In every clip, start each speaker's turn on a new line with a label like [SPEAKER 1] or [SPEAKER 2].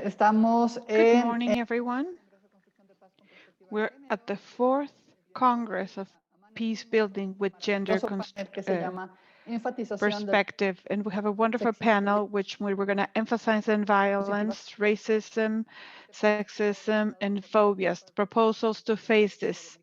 [SPEAKER 1] Good morning, everyone. We're at the fourth Congress of Peace Building with Gender Perspective, and we have a wonderful panel which we're going to emphasize on violence, racism, sexism, and phobias, proposals to face this.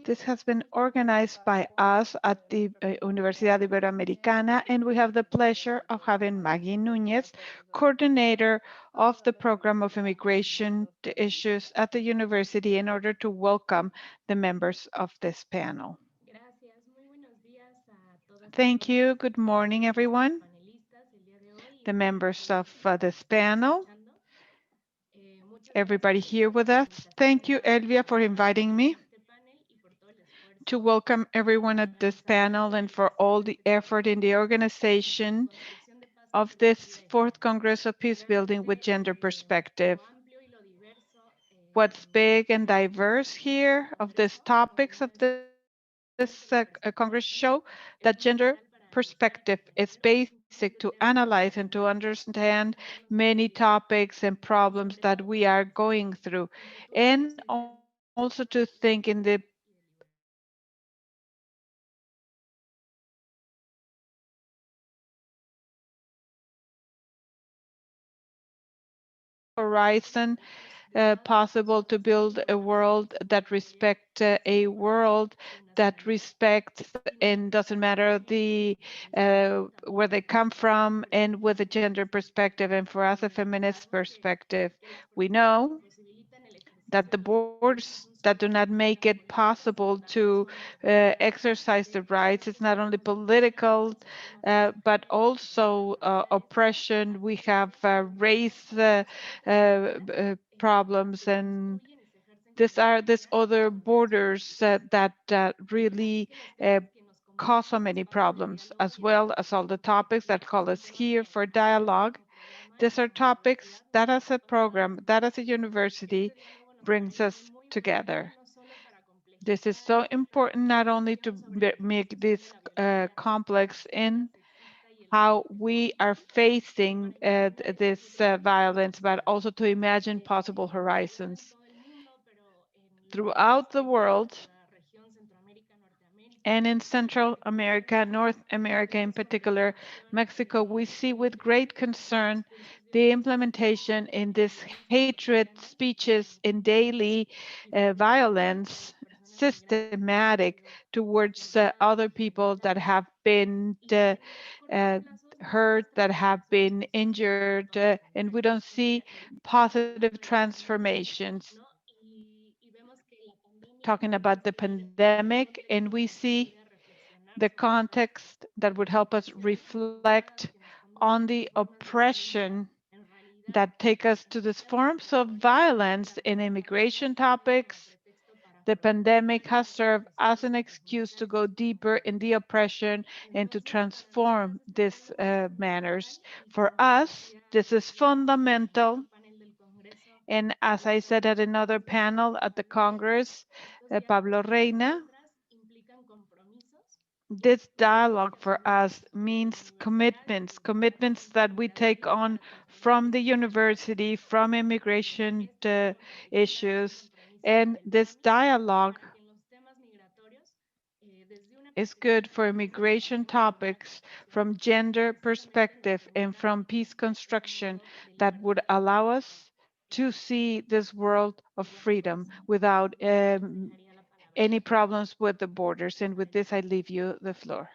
[SPEAKER 1] This has been organized by us at the Universidad Iberoamericana, and we have the pleasure of having Maggie Núñez, coordinator of the program of immigration issues at the university, in order to welcome the members of this panel. Thank you. Good morning, everyone. The members of this panel, everybody here with us. Thank you, Elvia, for inviting me to welcome everyone at this panel and for all the effort in the organization of this fourth Congress of Peace Building with Gender Perspective. What's big and diverse here of these topics of this Congress show that gender perspective is basic to analyze and to understand many topics and problems that we are going through, and also to think in the horizon possible to build a world that respects and doesn't matter where they come from, and with a gender perspective. And for us, a feminist perspective, we know that the borders that do not make it possible to exercise the rights, it's not only political, but also oppression. We have race problems, and these other borders that really cause so many problems, as well as all the topics that call us here for dialogue. These are topics that as a program, that as a university, brings us together. This is so important, not only to make this complex in how we are facing this violence, but also to imagine possible horizons. Throughout the world, and in Central America, North America in particular, Mexico, we see with great concern the implementation in this hatred speeches in daily violence, systematic towards other people that have been uh, hurt, that have been injured, and we don't see positive transformations. Talking about the pandemic, and we see the context that would help us reflect on the oppression that take us to these forms of violence in immigration topics. The pandemic has served as an excuse to go deeper in the oppression and to transform these manners. For us, this is fundamental. And as I said at another panel at the Congress, Pablo Reina, this dialogue for us means commitments that we take on from the university, from immigration issues. And this dialogue is good for immigration topics from gender perspective and from peace construction that would allow us to see this world of freedom without any problems with the borders. And with this, I leave you the floor.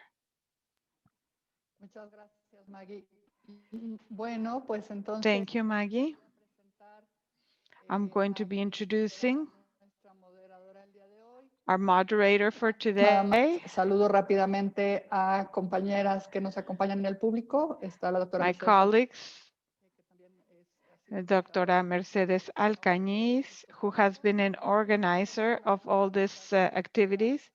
[SPEAKER 1] Thank you, Maggie. I'm going to be introducing our moderator for today.
[SPEAKER 2] Saludo rápidamente a compañeras que nos acompañan en el público. Está la doctora
[SPEAKER 1] My
[SPEAKER 2] Mercedes.
[SPEAKER 1] colleagues, Doctora Mercedes Alcañiz, who has been an organizer of all these activities,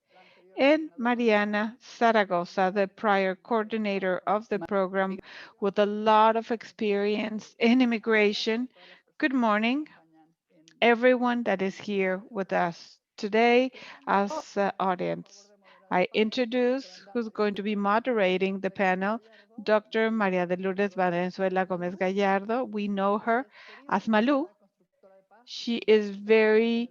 [SPEAKER 1] and Mariana Zaragoza, the prior coordinator of the program with a lot of experience in immigration. Good morning, everyone that is here with us today as audience. I introduce who's going to be moderating the panel, Dr. Maria de Lourdes Valenzuela Gomez Gallardo. We know her as Malu. She is very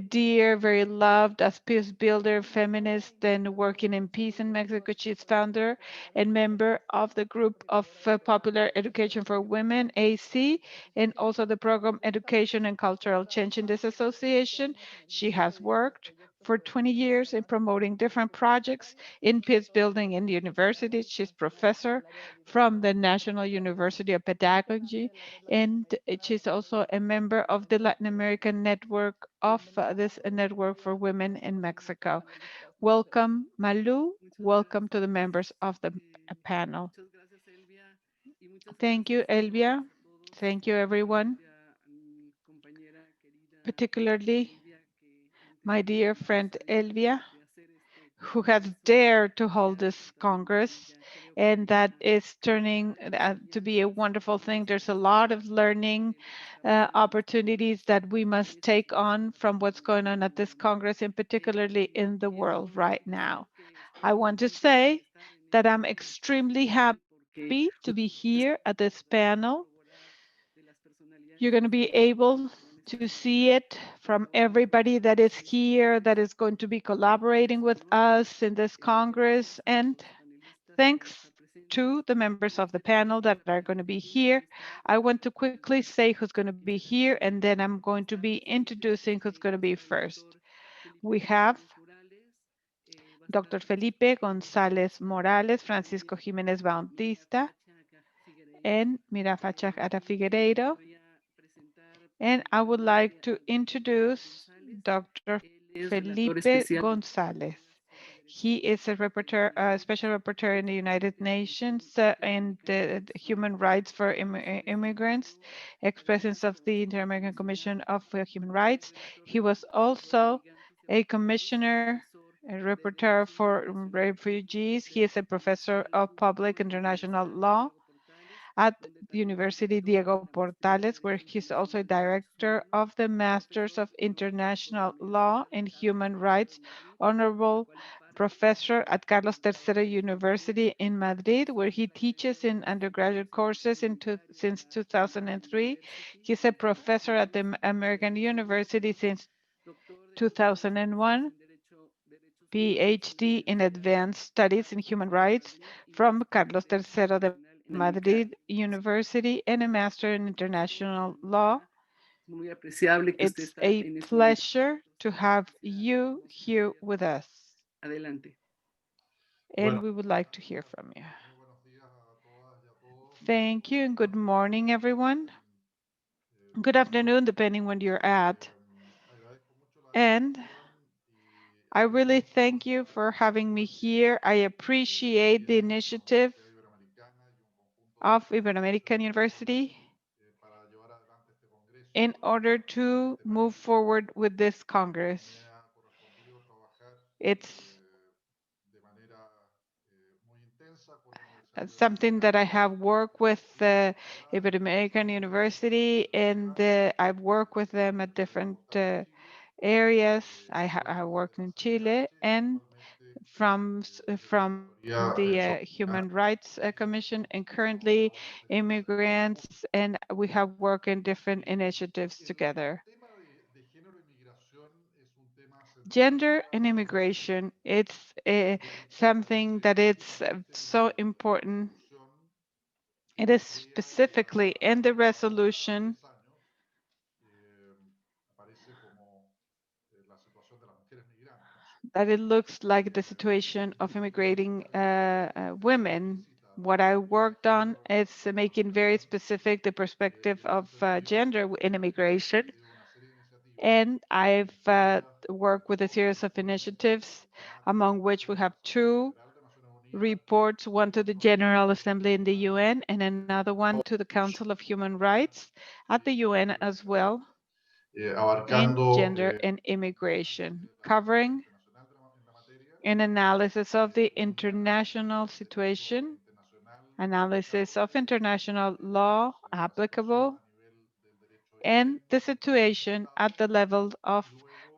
[SPEAKER 1] dear, very loved as peace builder, feminist, and working in peace in Mexico. She's founder and member of the group of Popular Education for Women, AC, and also the program Education and Cultural Change in this association. She has worked for 20 years in promoting different projects in peace building in the university. She's professor from the National University of Pedagogy, and she's also a member of the Latin American network of this network for women in Mexico. Welcome, Malu. Welcome to the members of the panel. Thank you, Elvia. Thank you, everyone, particularly my dear friend Elvia, who has dared to hold this Congress, and that is turning to be a wonderful thing. There's a lot of learning opportunities that we must take on from what's going on at this Congress, and particularly in the world right now. I want to say that I'm extremely happy to be here at this panel. You're going to be able to see it from everybody that is here, that is going to be collaborating with us in this Congress. And thanks to the members of the panel that are going to be here. I want to quickly say who's going to be here, and then I'm going to be introducing who's going to be first. We have Dr. Felipe Gonzalez Morales, Francisco Jiménez Bautista, and Mirafachak Ara Figueiredo. And I would like to introduce Dr. Felipe Gonzalez. He is a rapporteur, special rapporteur in the United Nations and the human rights for immigrants, ex-president of the Inter-American Commission of Human Rights. He was also a commissioner, a rapporteur for refugees. He is a professor of public international law at the University Diego Portales, where he's also director of the Masters of International Law and Human Rights, honorable professor at Carlos III University in Madrid, where he teaches in undergraduate courses since 2003. He's a professor at the American University since 2001, PhD in Advanced Studies in Human Rights from Carlos III de Madrid University, and a Master in International Law. It's a pleasure to have you here with us, and we would like to hear from you. Thank you, and good morning, everyone. Good afternoon, depending when you're at. And I really thank you for having me here. I appreciate the initiative of Iberoamerican University in order to move forward with this Congress. It's something that I have worked with Iberoamerican University, and I've worked with them at different areas. I worked in Chile and from the Human Rights Commission, and currently immigrants, and we have worked in different initiatives together. Gender and immigration, it's something that it's so important. It is specifically in the resolution that it looks like the situation of immigrating women. What I worked on is making very specific the perspective of gender in immigration. And I've worked with a series of initiatives, among which we have two reports, one to the General Assembly in the UN and another one to the Council of Human Rights at the UN as well, in gender and immigration, covering an analysis of the international situation, analysis of international law applicable, and the situation at the level of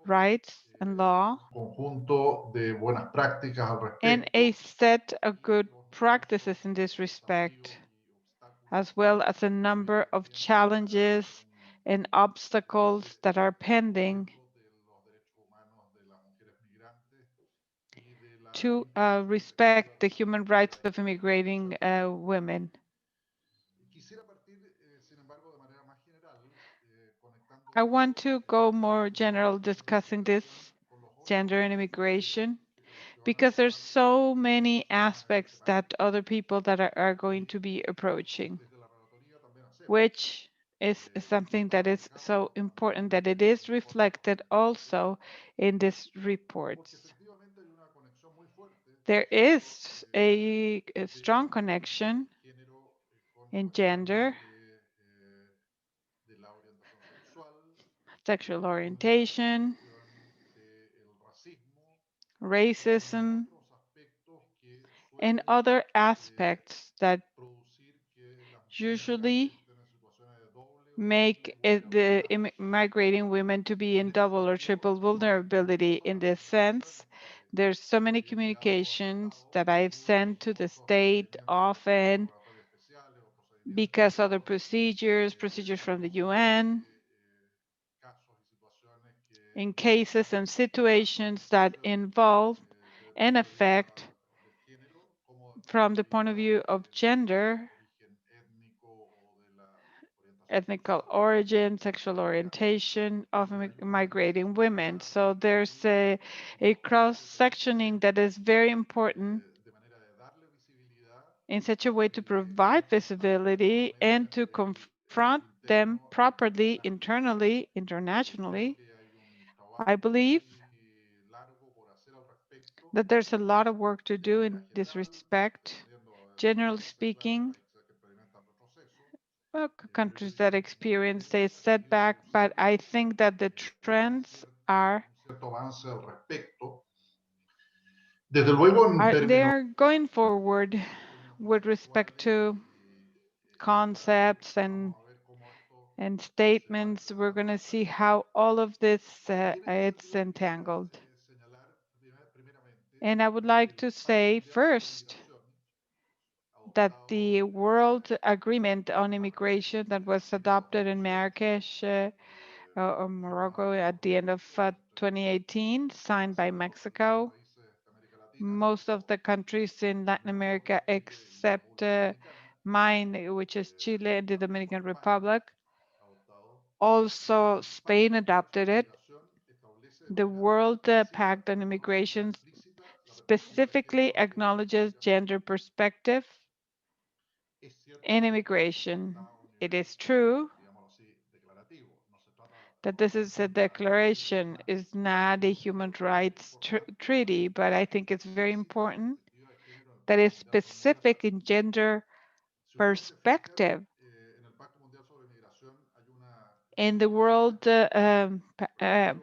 [SPEAKER 1] rights and law
[SPEAKER 3] un conjunto de buenas prácticas al
[SPEAKER 1] and a
[SPEAKER 3] respecto
[SPEAKER 1] set of
[SPEAKER 3] y
[SPEAKER 1] good
[SPEAKER 3] los
[SPEAKER 1] practices
[SPEAKER 3] numerosos
[SPEAKER 1] in this
[SPEAKER 3] desafíos
[SPEAKER 1] respect,
[SPEAKER 3] y obstáculos
[SPEAKER 1] as well as a
[SPEAKER 3] que
[SPEAKER 1] number of
[SPEAKER 3] enfrenta
[SPEAKER 1] challenges and obstacles that are
[SPEAKER 3] el
[SPEAKER 1] pending
[SPEAKER 3] respeto de los derechos humanos de las mujeres migrantes y de la
[SPEAKER 1] to
[SPEAKER 3] inclusión efectiva
[SPEAKER 1] respect
[SPEAKER 3] de
[SPEAKER 1] the
[SPEAKER 3] las
[SPEAKER 1] human
[SPEAKER 3] de
[SPEAKER 1] rights
[SPEAKER 3] la
[SPEAKER 1] of
[SPEAKER 3] interseccionalidad.
[SPEAKER 1] immigrating women.
[SPEAKER 3] Quisiera partir, sin embargo, de manera más general, conectando
[SPEAKER 1] I
[SPEAKER 3] esto
[SPEAKER 1] want to go more
[SPEAKER 3] con los
[SPEAKER 1] general
[SPEAKER 3] otros de
[SPEAKER 1] discussing this
[SPEAKER 3] migración, con los otros
[SPEAKER 1] gender and
[SPEAKER 3] aspectos
[SPEAKER 1] immigration
[SPEAKER 3] que van a
[SPEAKER 1] because there's
[SPEAKER 3] abordar
[SPEAKER 1] so
[SPEAKER 3] otras
[SPEAKER 1] many
[SPEAKER 3] personas en este
[SPEAKER 1] aspects
[SPEAKER 3] panel.
[SPEAKER 1] that other people that are going
[SPEAKER 3] Y
[SPEAKER 1] to be
[SPEAKER 3] nosotros
[SPEAKER 1] approaching,
[SPEAKER 3] desde la relatoría también hacemos.
[SPEAKER 1] which is
[SPEAKER 3] Y
[SPEAKER 1] something
[SPEAKER 3] está
[SPEAKER 1] that is
[SPEAKER 3] reflejado
[SPEAKER 1] so
[SPEAKER 3] también
[SPEAKER 1] important that it
[SPEAKER 3] en
[SPEAKER 1] is
[SPEAKER 3] los informes
[SPEAKER 1] reflected
[SPEAKER 3] correspondientes,
[SPEAKER 1] also in these
[SPEAKER 3] porque
[SPEAKER 1] reports.
[SPEAKER 3] efectivamente hay una conexión muy fuerte,
[SPEAKER 1] There
[SPEAKER 3] ¿cierto?,
[SPEAKER 1] is a strong
[SPEAKER 3] de
[SPEAKER 1] connection
[SPEAKER 3] género con
[SPEAKER 1] in
[SPEAKER 3] cuestiones
[SPEAKER 1] gender,
[SPEAKER 3] de la orientación sexual,
[SPEAKER 1] sexual
[SPEAKER 3] con la
[SPEAKER 1] orientation,
[SPEAKER 3] cuestión del racismo y con
[SPEAKER 1] racism,
[SPEAKER 3] otros aspectos que
[SPEAKER 1] and
[SPEAKER 3] suelen
[SPEAKER 1] other aspects that
[SPEAKER 3] producir que las mujeres migrantes
[SPEAKER 1] usually
[SPEAKER 3] estén en situaciones de doble o triple
[SPEAKER 1] make
[SPEAKER 3] vulnerabilidad.
[SPEAKER 1] migrating women to be
[SPEAKER 3] En
[SPEAKER 1] in
[SPEAKER 3] ese
[SPEAKER 1] double or
[SPEAKER 3] sentido,
[SPEAKER 1] triple vulnerability.
[SPEAKER 3] nosotros
[SPEAKER 1] In
[SPEAKER 3] a
[SPEAKER 1] this
[SPEAKER 3] través de nuestras,
[SPEAKER 1] sense, there's so many
[SPEAKER 3] enviado al
[SPEAKER 1] communications
[SPEAKER 3] Estado
[SPEAKER 1] that I've sent to the
[SPEAKER 3] otros
[SPEAKER 1] state
[SPEAKER 3] requerimientos
[SPEAKER 1] often
[SPEAKER 3] interrogatorios especiales o procedimientos
[SPEAKER 1] because other
[SPEAKER 3] especiales
[SPEAKER 1] procedures
[SPEAKER 3] en
[SPEAKER 1] from the
[SPEAKER 3] función
[SPEAKER 1] UN,
[SPEAKER 3] de casos y situaciones que
[SPEAKER 1] in cases and
[SPEAKER 3] tanto desde
[SPEAKER 1] situations
[SPEAKER 3] el
[SPEAKER 1] that
[SPEAKER 3] juicio
[SPEAKER 1] involve
[SPEAKER 3] desde el
[SPEAKER 1] and
[SPEAKER 3] punto de vista
[SPEAKER 1] affect
[SPEAKER 3] del género como desde el punto
[SPEAKER 1] from
[SPEAKER 3] de
[SPEAKER 1] the point
[SPEAKER 3] vista
[SPEAKER 1] of view of
[SPEAKER 3] del
[SPEAKER 1] gender,
[SPEAKER 3] origen étnico o de la orientación
[SPEAKER 1] ethnical
[SPEAKER 3] sexual
[SPEAKER 1] origin,
[SPEAKER 3] de las
[SPEAKER 1] sexual
[SPEAKER 3] migrantes.
[SPEAKER 1] orientation of
[SPEAKER 3] Pero hay una
[SPEAKER 1] migrating women.
[SPEAKER 3] necesidad
[SPEAKER 1] So there's a cross-sectioning that is very important
[SPEAKER 3] de manera de darle visibilidad
[SPEAKER 1] in such a way to
[SPEAKER 3] y
[SPEAKER 1] provide
[SPEAKER 3] enfrentar
[SPEAKER 1] visibility and to
[SPEAKER 3] nuevamente
[SPEAKER 1] confront
[SPEAKER 3] el
[SPEAKER 1] them
[SPEAKER 3] interno
[SPEAKER 1] properly,
[SPEAKER 3] internacionalmente.
[SPEAKER 1] internally,
[SPEAKER 3] Creo
[SPEAKER 1] internationally.
[SPEAKER 3] que hay un
[SPEAKER 1] I
[SPEAKER 3] trabajo
[SPEAKER 1] believe
[SPEAKER 3] muy largo por hacer al respecto
[SPEAKER 1] that there's a lot of work to
[SPEAKER 3] de
[SPEAKER 1] do
[SPEAKER 3] manera
[SPEAKER 1] in this
[SPEAKER 3] general,
[SPEAKER 1] respect.
[SPEAKER 3] dependiendo de los
[SPEAKER 1] Generally
[SPEAKER 3] países, claro,
[SPEAKER 1] speaking,
[SPEAKER 3] países que experimentan retroceso, pero
[SPEAKER 1] countries that
[SPEAKER 3] evidentemente
[SPEAKER 1] experience a
[SPEAKER 3] se ha querido
[SPEAKER 1] setback, but
[SPEAKER 3] producir
[SPEAKER 1] I think that the trends
[SPEAKER 3] un cierto avance al respecto. Desde luego, en
[SPEAKER 1] they
[SPEAKER 3] términos
[SPEAKER 1] are going forward with respect
[SPEAKER 3] conceptuales
[SPEAKER 1] to
[SPEAKER 3] y prácticos,
[SPEAKER 1] concepts
[SPEAKER 3] vamos a ver cómo esto
[SPEAKER 1] and
[SPEAKER 3] se va
[SPEAKER 1] statements. We're going to see
[SPEAKER 3] desarrollando.
[SPEAKER 1] how all of this
[SPEAKER 3] Y en este
[SPEAKER 1] it's
[SPEAKER 3] sentido quisiera
[SPEAKER 1] entangled.
[SPEAKER 3] señalar primeramente
[SPEAKER 1] And I would
[SPEAKER 3] que
[SPEAKER 1] like to
[SPEAKER 3] el Pacto
[SPEAKER 1] say
[SPEAKER 3] Mundial sobre
[SPEAKER 1] first
[SPEAKER 3] Migración,
[SPEAKER 1] that
[SPEAKER 3] adoptado
[SPEAKER 1] the World Agreement on
[SPEAKER 3] en Marrakech
[SPEAKER 1] Immigration that
[SPEAKER 3] a
[SPEAKER 1] was
[SPEAKER 3] principios del
[SPEAKER 1] adopted in
[SPEAKER 3] 2008,
[SPEAKER 1] Marrakesh, Morocco,
[SPEAKER 3] firmado
[SPEAKER 1] at
[SPEAKER 3] por
[SPEAKER 1] the end of
[SPEAKER 3] los
[SPEAKER 1] 2018, signed by
[SPEAKER 3] casi la totalidad de
[SPEAKER 1] Mexico,
[SPEAKER 3] países de América Latina,
[SPEAKER 1] most of
[SPEAKER 3] excepto
[SPEAKER 1] the countries in Latin
[SPEAKER 3] México,
[SPEAKER 1] America
[SPEAKER 3] Chile y la
[SPEAKER 1] except
[SPEAKER 3] República Dominicana,
[SPEAKER 1] mine, which is Chile and the
[SPEAKER 3] también por
[SPEAKER 1] Dominican
[SPEAKER 3] España,
[SPEAKER 1] Republic.
[SPEAKER 3] adoptado.
[SPEAKER 1] Also,
[SPEAKER 3] El
[SPEAKER 1] Spain
[SPEAKER 3] Pacto Mundial
[SPEAKER 1] adopted
[SPEAKER 3] sobre
[SPEAKER 1] it.
[SPEAKER 3] Migración establece de
[SPEAKER 1] The
[SPEAKER 3] manera muy
[SPEAKER 1] World
[SPEAKER 3] explícita,
[SPEAKER 1] Pact on
[SPEAKER 3] reconoce de manera
[SPEAKER 1] Immigration
[SPEAKER 3] explícita la perspectiva de
[SPEAKER 1] specifically
[SPEAKER 3] género en la
[SPEAKER 1] acknowledges
[SPEAKER 3] migración.
[SPEAKER 1] gender perspective
[SPEAKER 3] Es cierto
[SPEAKER 1] in
[SPEAKER 3] que esto está
[SPEAKER 1] immigration.
[SPEAKER 3] a un
[SPEAKER 1] It
[SPEAKER 3] nivel,
[SPEAKER 1] is true
[SPEAKER 3] digámoslo así, declarativo. No se trata
[SPEAKER 1] that this is a
[SPEAKER 3] propiamente de análisis de
[SPEAKER 1] declaration,
[SPEAKER 3] una
[SPEAKER 1] is not a human
[SPEAKER 3] metodología
[SPEAKER 1] rights
[SPEAKER 3] importante
[SPEAKER 1] treaty, but I think it's very
[SPEAKER 3] explícita de la
[SPEAKER 1] important
[SPEAKER 3] perspectiva de género en el
[SPEAKER 1] that
[SPEAKER 3] Pacto
[SPEAKER 1] is
[SPEAKER 3] Mundial sobre Migración.
[SPEAKER 1] specific in gender
[SPEAKER 3] Si ustedes se fijan,
[SPEAKER 1] perspective.
[SPEAKER 3] en el Pacto Mundial sobre Migración hay una
[SPEAKER 1] In the
[SPEAKER 3] línea
[SPEAKER 1] World
[SPEAKER 3] relativos
[SPEAKER 1] Pact
[SPEAKER 3] a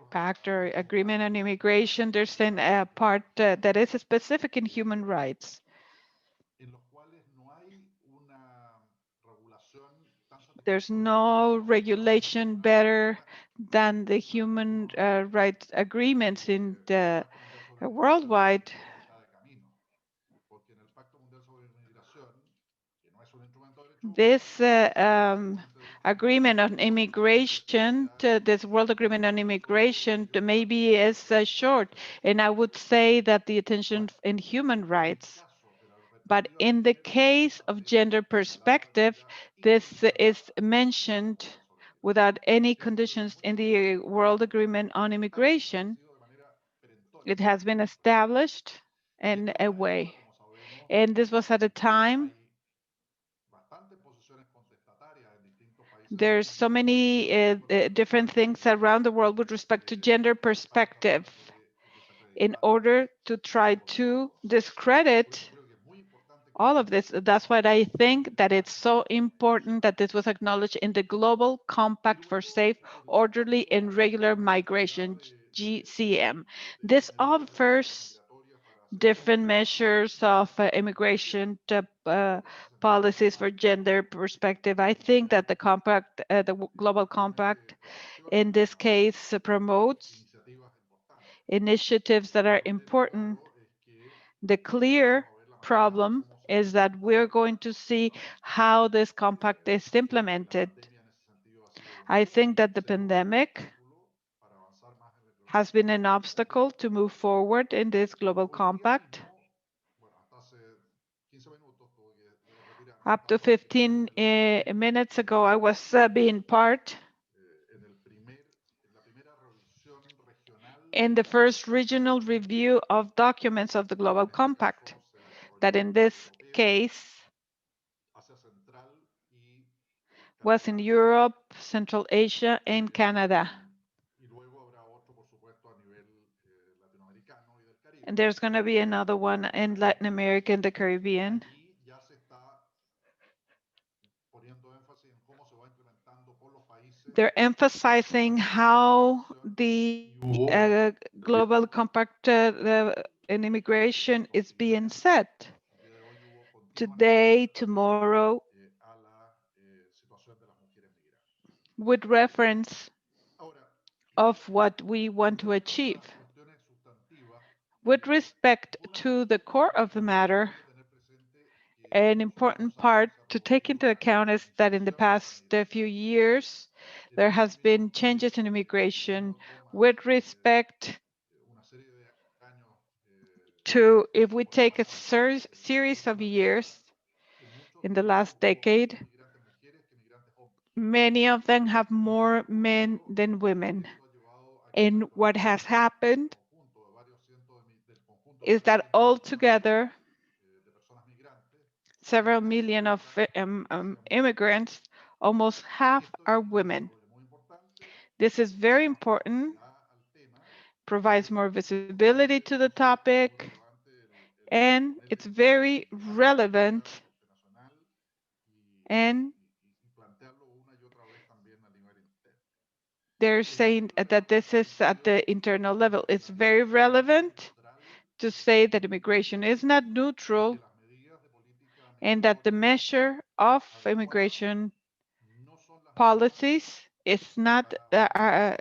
[SPEAKER 1] or
[SPEAKER 3] derechos
[SPEAKER 1] Agreement
[SPEAKER 3] humanos
[SPEAKER 1] on Immigration, there's a part that is specific in human rights.
[SPEAKER 3] en los cuales no hay una regulación tan
[SPEAKER 1] There's
[SPEAKER 3] satisfactoria
[SPEAKER 1] no
[SPEAKER 3] como el trabajo
[SPEAKER 1] regulation
[SPEAKER 3] internacional de derechos
[SPEAKER 1] better
[SPEAKER 3] humanos.
[SPEAKER 1] than the
[SPEAKER 3] Por
[SPEAKER 1] human
[SPEAKER 3] lo menos
[SPEAKER 1] rights agreements in
[SPEAKER 3] el
[SPEAKER 1] the
[SPEAKER 3] Pacto Mundial sobre Migración
[SPEAKER 1] worldwide.
[SPEAKER 3] está a mitad de camino, porque en el Pacto Mundial sobre Migración, que no es un instrumento de derechos humanos,
[SPEAKER 1] This
[SPEAKER 3] básicamente derechos humanos
[SPEAKER 1] agreement on
[SPEAKER 3] es
[SPEAKER 1] immigration,
[SPEAKER 3] necesidades
[SPEAKER 1] this world
[SPEAKER 3] y
[SPEAKER 1] agreement on
[SPEAKER 3] sobre
[SPEAKER 1] immigration,
[SPEAKER 3] migración
[SPEAKER 1] maybe is short.
[SPEAKER 3] se
[SPEAKER 1] And I would say that the attention in human
[SPEAKER 3] en el
[SPEAKER 1] rights.
[SPEAKER 3] caso de la
[SPEAKER 1] But
[SPEAKER 3] perspectiva de
[SPEAKER 1] in the
[SPEAKER 3] género, se
[SPEAKER 1] case of
[SPEAKER 3] establece
[SPEAKER 1] gender
[SPEAKER 3] señalado de
[SPEAKER 1] perspective,
[SPEAKER 3] manera
[SPEAKER 1] this
[SPEAKER 3] incondicional
[SPEAKER 1] is
[SPEAKER 3] en el Pacto
[SPEAKER 1] mentioned
[SPEAKER 3] Mundial sobre Migración.
[SPEAKER 1] without any
[SPEAKER 3] Esto es
[SPEAKER 1] conditions
[SPEAKER 3] muy
[SPEAKER 1] in the
[SPEAKER 3] importante
[SPEAKER 1] World Agreement on
[SPEAKER 3] porque está
[SPEAKER 1] Immigration.
[SPEAKER 3] establecido de manera
[SPEAKER 1] It
[SPEAKER 3] perentoria.
[SPEAKER 1] has been established
[SPEAKER 3] Y esto
[SPEAKER 1] in
[SPEAKER 3] en
[SPEAKER 1] a
[SPEAKER 3] una época,
[SPEAKER 1] way.
[SPEAKER 3] como sabemos,
[SPEAKER 1] And this was at a
[SPEAKER 3] donde
[SPEAKER 1] time
[SPEAKER 3] hay bastantes posiciones contestatarias en distintos países del
[SPEAKER 1] there's so
[SPEAKER 3] mundo
[SPEAKER 1] many
[SPEAKER 3] con respecto
[SPEAKER 1] different
[SPEAKER 3] a
[SPEAKER 1] things around the world with respect to gender
[SPEAKER 3] están
[SPEAKER 1] perspective
[SPEAKER 3] tratando de
[SPEAKER 1] in
[SPEAKER 3] desacreditar
[SPEAKER 1] order to try
[SPEAKER 3] todos los
[SPEAKER 1] to
[SPEAKER 3] modos. Por eso
[SPEAKER 1] discredit
[SPEAKER 3] creo que es muy importante que
[SPEAKER 1] all
[SPEAKER 3] esto
[SPEAKER 1] of
[SPEAKER 3] esté
[SPEAKER 1] this. That's why I think that it's so
[SPEAKER 3] en la
[SPEAKER 1] important
[SPEAKER 3] migración.
[SPEAKER 1] that this was acknowledged in the Global
[SPEAKER 3] Y
[SPEAKER 1] Compact for
[SPEAKER 3] luego,
[SPEAKER 1] Safe,
[SPEAKER 3] por otra
[SPEAKER 1] Orderly,
[SPEAKER 3] parte,
[SPEAKER 1] and Regular
[SPEAKER 3] la necesidad
[SPEAKER 1] Migration, GCM. This
[SPEAKER 3] genérica de políticas
[SPEAKER 1] offers
[SPEAKER 3] migratorias para sectores
[SPEAKER 1] different
[SPEAKER 3] vulnerables.
[SPEAKER 1] measures of immigration
[SPEAKER 3] Y en ese sentido,
[SPEAKER 1] policies for gender perspective. I think that the compact, the global
[SPEAKER 3] efectivamente
[SPEAKER 1] compact,
[SPEAKER 3] promociona
[SPEAKER 1] in this case, promotes
[SPEAKER 3] iniciativas importantes.
[SPEAKER 1] initiatives that are important. The clear problem is that we're going to see how this compact is implemented. I think that the pandemic has been an obstacle to move forward in this global compact. Up to 15 minutes ago, I was being part in the first regional review of documents of the Global Compact, that in this case was in Europe, Central Asia, and Canada. And there's going to be another one in Latin America and the Caribbean. They're emphasizing how the Global Compact in immigration is being set today, tomorrow, with reference of what we want to achieve. With respect to the core of the matter, an important part to take into account is that in the past few years, there has been changes in immigration with respect to, if we take a series of years in the last decade, many of them have more men than women. And what has happened is that altogether, several million of immigrants, almost half are women. This is very important, provides more visibility to the topic, and it's very relevant, and they're saying that this is at the internal level. It's very relevant to say that immigration is not neutral and that the measure of immigration policies is not the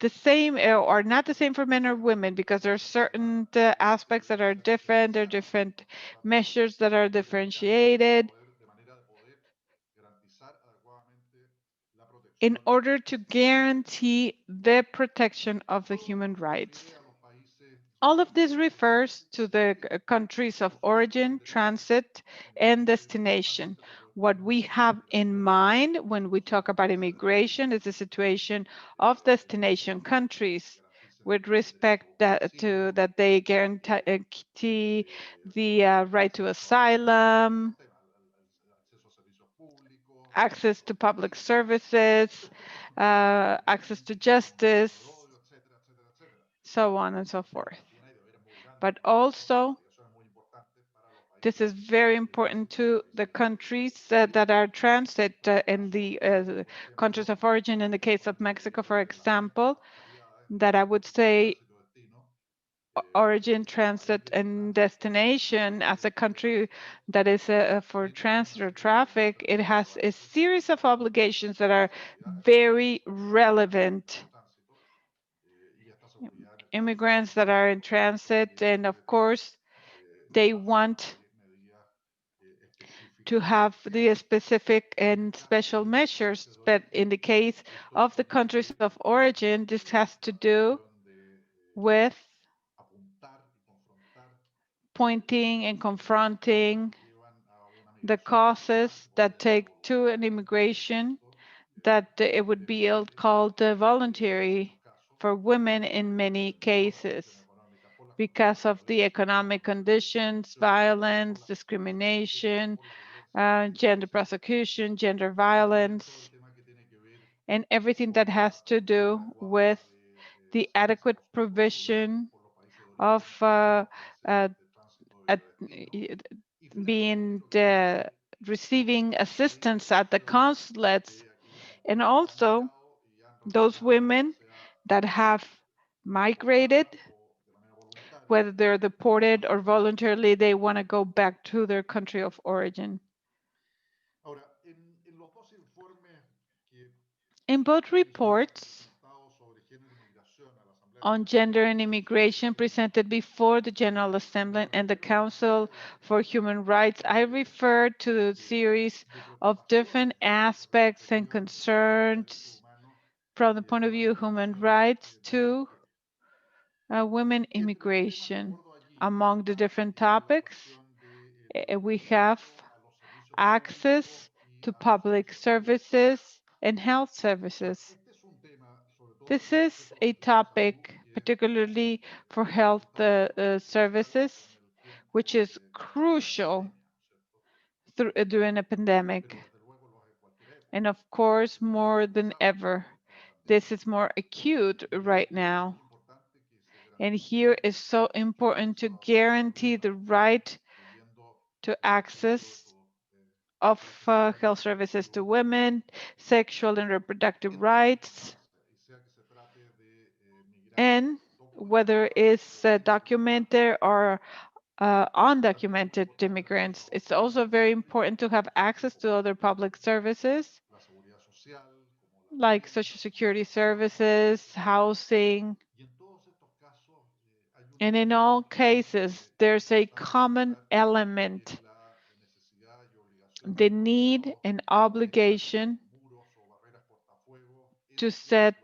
[SPEAKER 1] same or not the same for men or women, because there are certain aspects that are different. There are different measures that are differentiated in order to guarantee the protection of the human rights. All of this refers to the countries of origin, transit, and destination. What we have in mind when we talk about immigration is the situation of destination countries with respect to that they guarantee the right to asylum, access to public services, access to justice, so on and so forth. But also, this is very important to the countries that are transit in the countries of origin. In the case of Mexico, for example, that I would say origin, transit, and destination as a country that is for transit or traffic, it has a series of obligations that are very relevant. Immigrants that are in transit, and of course, they want to have the specific and special measures. But in the case of the countries of origin, this has to do with pointing and confronting the causes that take to an immigration that it would be called voluntary for women in many cases because of the economic conditions, violence, discrimination, gender prosecution, gender violence, and everything that has to do with the adequate provision of being receiving assistance at the consulates, and also those women that have migrated, whether they're deported or voluntarily they want to go back to their country of origin. In both reports on Gender and Immigration presented before the General Assembly and the Council for Human Rights, I referred to the series of different aspects and concerns from the point of view of human rights to women immigration. Among the different topics, we have access to public services and health services. This is a topic particularly for health services, which is crucial during a pandemic. And of course, more than ever, this is more acute right now. And here is so important to guarantee the right to access of health services to women, sexual and reproductive rights, and whether it's documented or undocumented immigrants. It's also very important to have access to other public services like social security services, housing. And in all cases, there's a common element, the need and obligation to set,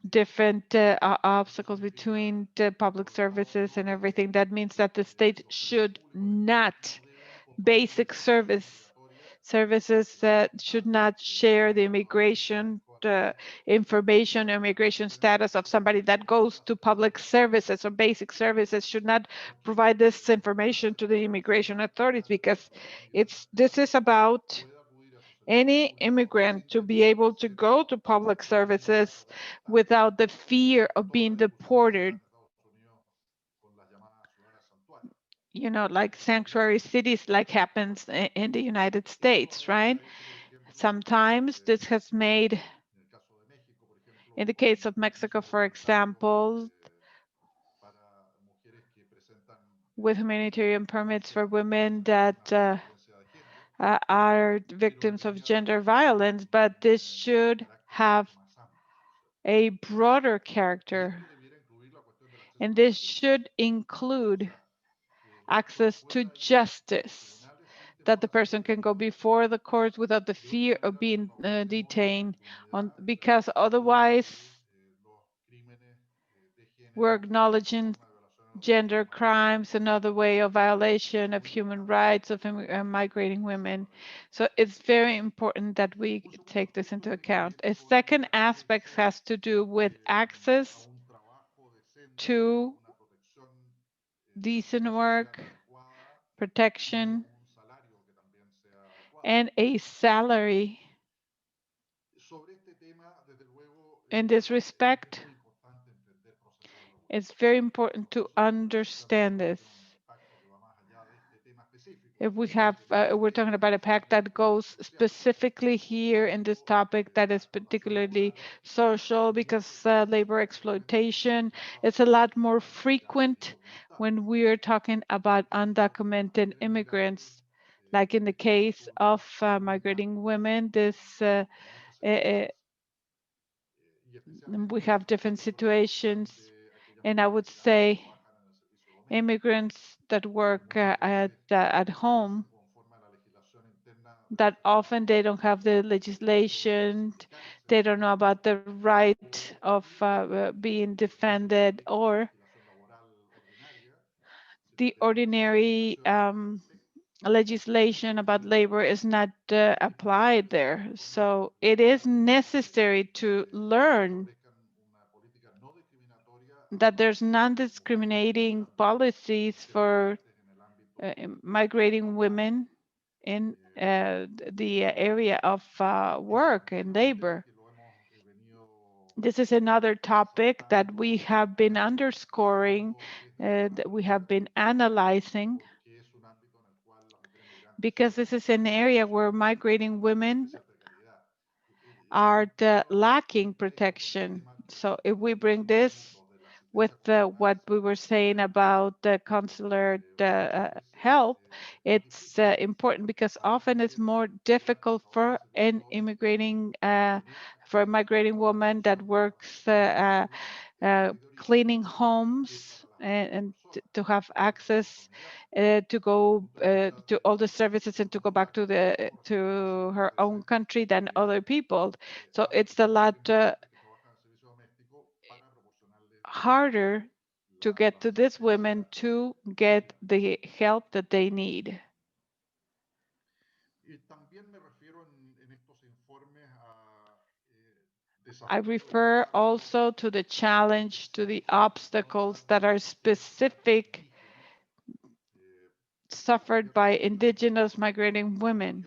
[SPEAKER 1] different obstacles between the public services and everything. That means that the state should not, basic services that should not share the immigration information, immigration status of somebody that goes to public services or basic services should not provide this information to the immigration authorities, because this is about any immigrant to be able to go to public services without the fear of being deported. Like sanctuary cities, like happens in the United States, right? Sometimes this has made, in the case of Mexico, for example, with humanitarian permits for women that are victims of gender violence, but this should have a broader character. And this should include access to justice, that the person can go before the courts without the fear of being detained, because otherwise we're acknowledging gender crimes, another way of violation of human rights of migrating women. So it's very important that we take this into account. A second aspect has to do with access to decent work, protection, and a salary. In this respect, it's very important to understand this. If we have, we're talking about a pact that goes specifically here in this topic that is particularly social, because labor exploitation is a lot more frequent when we're talking about undocumented immigrants. Like in the case of migrating women, we have different situations, and I would say immigrants that work at home, that often they don't have the legislation, they don't know about the right of being defended, or the ordinary legislation about labor is not applied there. So it is necessary to learn that there's non-discriminating policies for migrating women in the area of work and labor. This is another topic that we have been underscoring, that we have been analyzing, because this is an area where migrating women are lacking protection. So if we bring this with what we were saying about the consular help, it's important because often it's more difficult for an immigrating for a migrating woman that works cleaning homes and to have access to go to all the services and to go back to her own country than other people. So it's a lot harder to get to these women to get the help that they need. I refer also to the challenge, to the obstacles that are specific suffered by indigenous migrating women.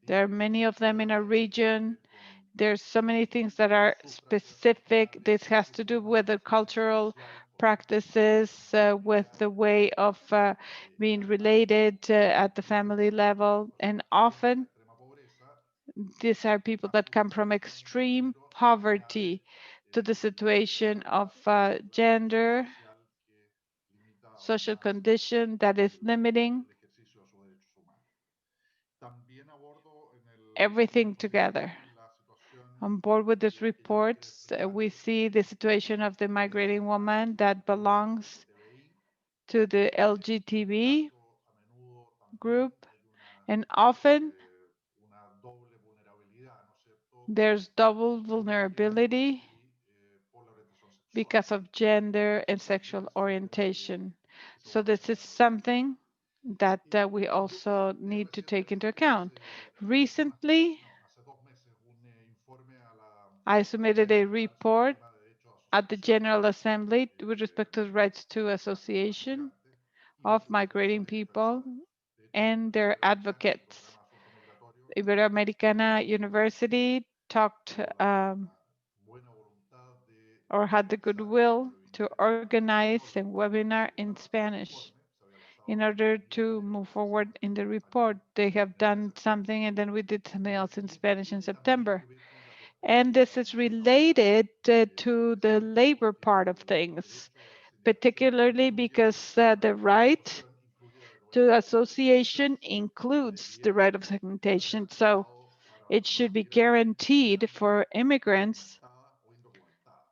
[SPEAKER 1] There are many of them in our region. There's so many things that are specific. This has to do with the cultural practices, with the way of being related at the family level. And often, these are people that come from extreme poverty to the situation of gender, social condition that is limiting everything together. On board with these reports, we see the situation of the migrating woman that belongs to the LGBT group, and often there's double vulnerability because of gender and sexual orientation. So this is something that we also need to take into account. Recently, I submitted a report at the General Assembly with respect to the rights to association of migrating people and their advocates. Iberoamericana University talked or had the goodwill to organize a webinar in Spanish in order to move forward in the report. They have done something and then we did something else in Spanish in September. And this is related to the labor part of things, particularly because the right to association includes the right of segmentation. So it should be guaranteed for immigrants,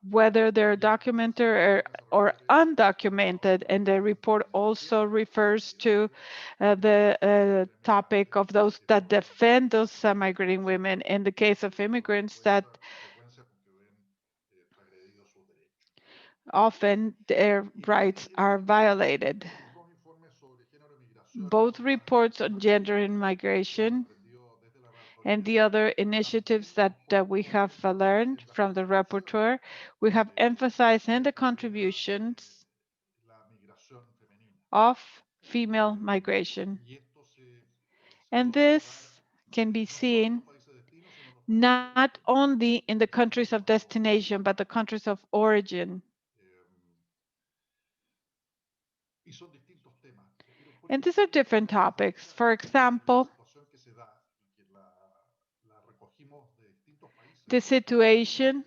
[SPEAKER 1] whether they're documented or undocumented. And the report also refers to the topic of those that defend those migrating women in the case of immigrants that often their rights are violated. Both reports on gender and migration and the other initiatives that we have learned from the rapporteur, we have emphasized in the contributions of female migration. And this can be seen not only in the countries of destination, but the countries of origin. And these are different topics. For example, the situation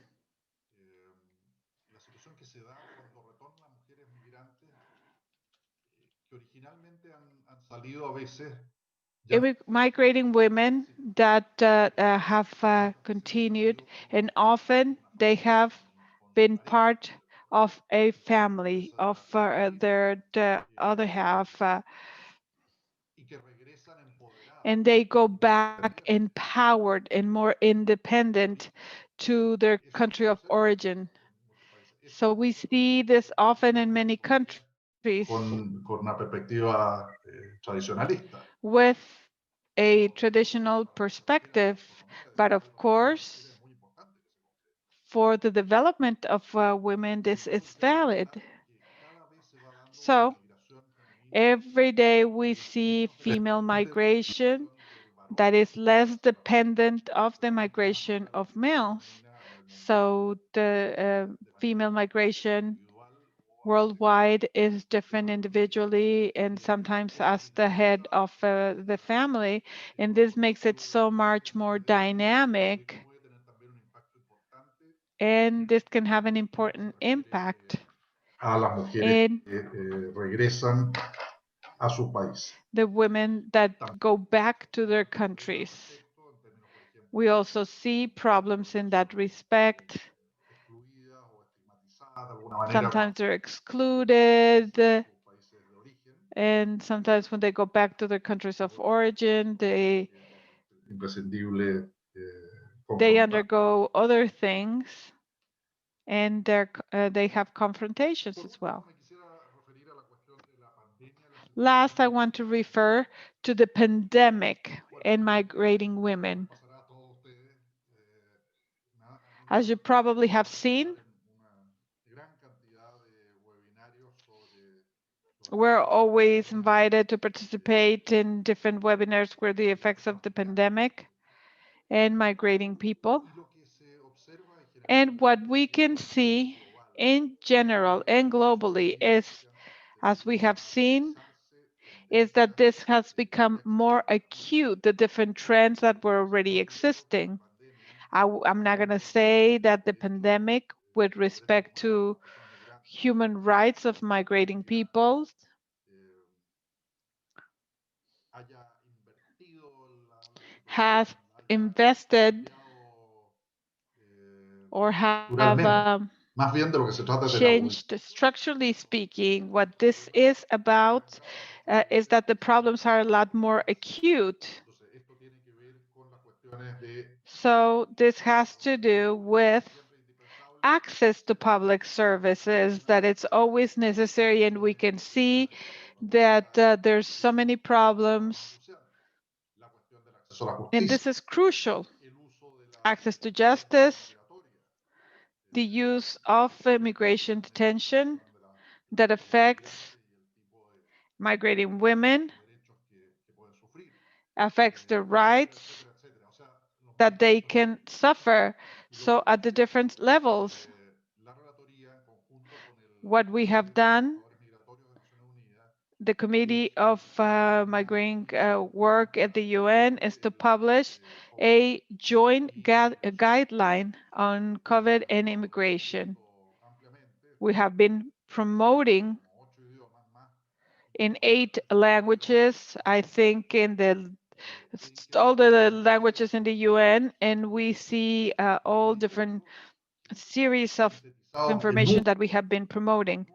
[SPEAKER 1] migrating women that have continued, and often they have been part of a family of their other half, and they go back empowered and more independent to their country of origin. So we see this often in many countries
[SPEAKER 3] con una perspectiva tradicionalista.
[SPEAKER 1] with a traditional perspective, but of course, for the development of women, this is valid. So every day we see female migration that is less dependent of the migration of males. So the female migration worldwide is different individually and sometimes as the head of the family. And this makes it so much more dynamic and this can have an important impact
[SPEAKER 3] a las mujeres
[SPEAKER 1] in
[SPEAKER 3] que regresan a su país.
[SPEAKER 1] the women that go back to their countries. We also see problems in that respect. Sometimes they're excluded, and sometimes when they go back to their countries of origin, they
[SPEAKER 3] Imprescindible
[SPEAKER 1] undergo other things, and they have confrontations as well. Last, I want to refer to the pandemic and migrating women. As you probably have seen, we're always invited to participate in different webinars where the effects of the pandemic and migrating people. And what we can see in general and globally is, as we have seen, is that this has become more acute, the different trends that were already existing. I'm not going to say that the pandemic, with respect to human rights of migrating peoples, has invested or have
[SPEAKER 3] Más bien de lo que se trata es de la
[SPEAKER 1] changed. Structurally speaking, what this is about is that the problems are a lot more acute. So this has to do with access to public services, that it's always necessary, and we can see that there's so many problems, and this is crucial. Access to justice, the use of immigration detention that affects migrating women, affects their rights that they can suffer. So at the different levels, what we have done, the Committee of Migrating Work at the UN, is to publish a joint guideline on COVID and immigration. We have been promoting in 8 languages, I think in all the languages in the UN, and we see all different series of information that we have been promoting.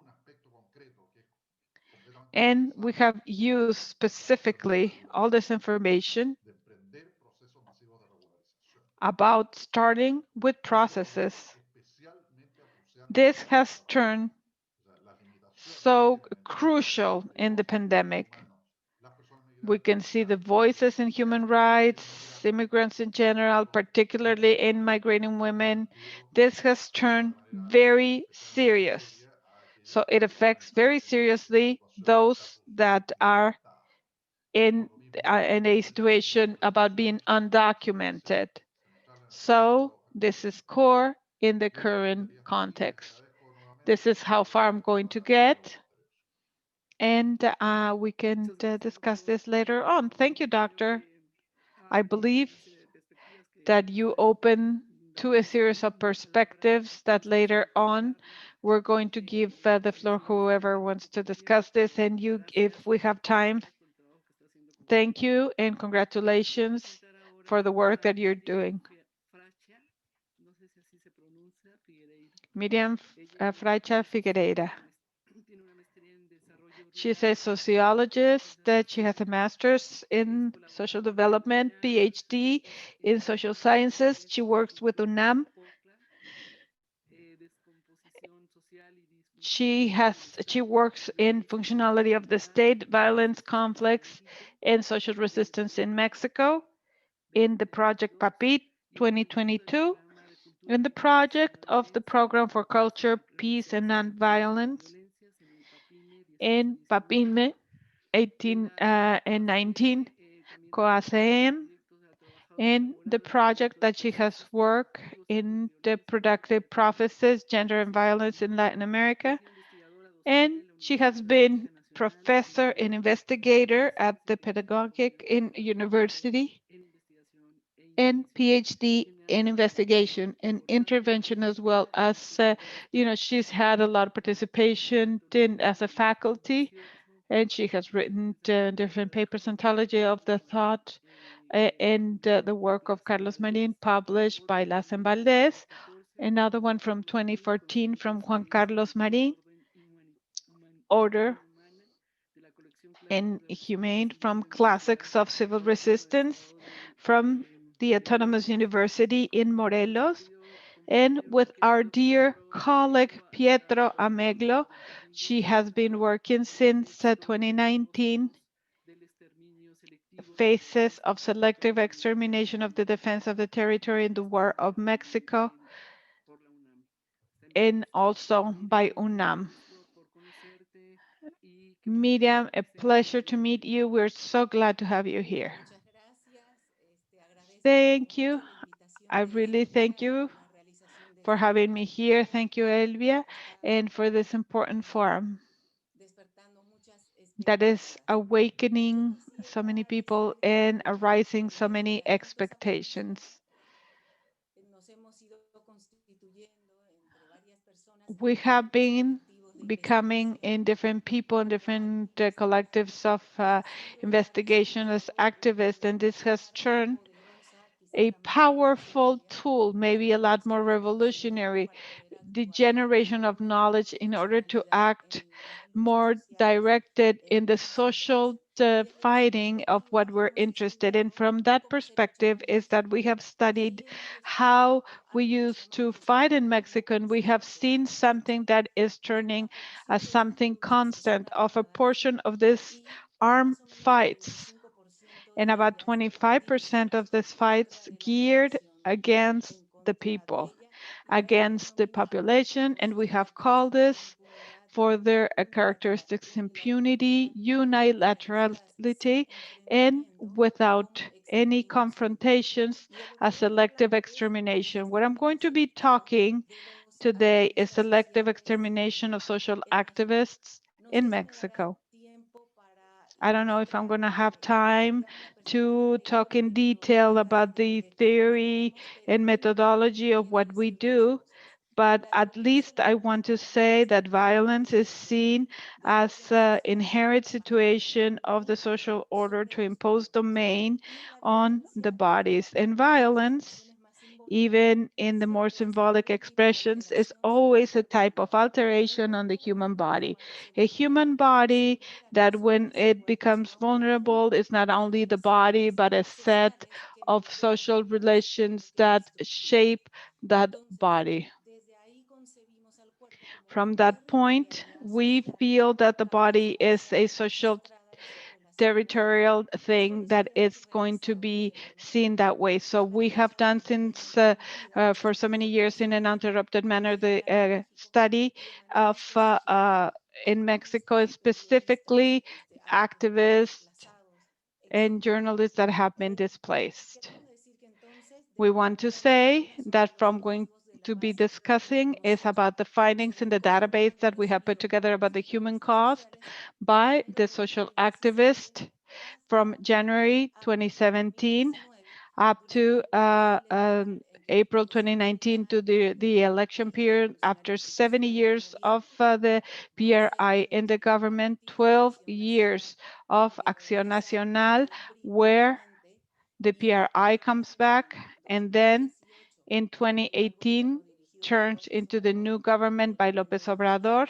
[SPEAKER 1] And we have used specifically all this information about starting with processes. This has turned so crucial in the pandemic. We can see the voices in human rights, immigrants in general, particularly in migrating women. This has turned very serious. So it affects very seriously those that are in a situation about being undocumented. So this is core in the current context. This is how far I'm going to get. And we can discuss this later on. Thank you, Doctor. I believe that you open to a series of perspectives that later on we're going to give the floor whoever wants to discuss this, and you, if we have time. Thank you and congratulations for the work that you're doing. Miriam Fraicha Figueiredo. She's a sociologist, that she has a master's in social development, PhD in social sciences. She works with UNAM. She works in functionality of the state, violence, conflicts, and social resistance in Mexico in the project PAPIT 2022, in the project of the Program for Culture, Peace, and Nonviolence in PAPIME 18 and 19, COACM, in the project that she has worked in the productive processes, gender and violence in Latin America. And she has been professor and investigator at the Pedagogic University and PhD in investigation and intervention, as well as, she's had a lot of participation in as a faculty, and she has written different papers, Ontology of the Thought, and the work of Carlos Marin, published by Las Valdez. Another one from 2014 from Juan Carlos Marin, Order and Humane, from Classics of Civil Resistance, from the Autonomous University in Morelos, and with our dear colleague Pietro Ameglo. She has been working since 2019, Phases of Selective Extermination of the Defense of the Territory in the War of Mexico, and also by UNAM. Miriam, a pleasure to meet you. We're so glad to have you here. Thank you. I really thank you for having me here. Thank you, Elvia, and for this important forum that is awakening so many people and arising so many expectations. We have been becoming in different people and different collectives of investigation as activists, and this has turned a powerful tool, maybe a lot more revolutionary, the generation of knowledge in order to act more directed in the social fighting of what we're interested in. From that perspective is that we have studied how we used to fight in Mexico, and we have seen something that is turning as something constant of a portion of this armed fights, and about 25% of these fights geared against the people, against the population, and we have called this for their characteristics: impunity, unilaterality, and without any confrontations, a selective extermination. What I'm going to be talking today is selective extermination of social activists in Mexico. I don't know if I'm going to have time to talk in detail about the theory and methodology of what we do, but at least I want to say that violence is seen as an inherent situation of the social order to impose domain on the bodies. And violence, even in the more symbolic expressions, is always a type of alteration on the human body. A human body that, when it becomes vulnerable, is not only the body, but a set of social relations that shape that body. From that point, we feel that the body is a social territorial thing that is going to be seen that way. So we have done since for so many years in an uninterrupted manner the study of in Mexico, specifically activists and journalists that have been displaced. We want to say that from going to be discussing is about the findings in the database that we have put together about the human cost by the social activist from January 2017 up to April 2019 to the election period. After 70 years of the PRI in the government, 12 years of Acción Nacional, where the PRI comes back, and then in 2018 turns into the new government by López Obrador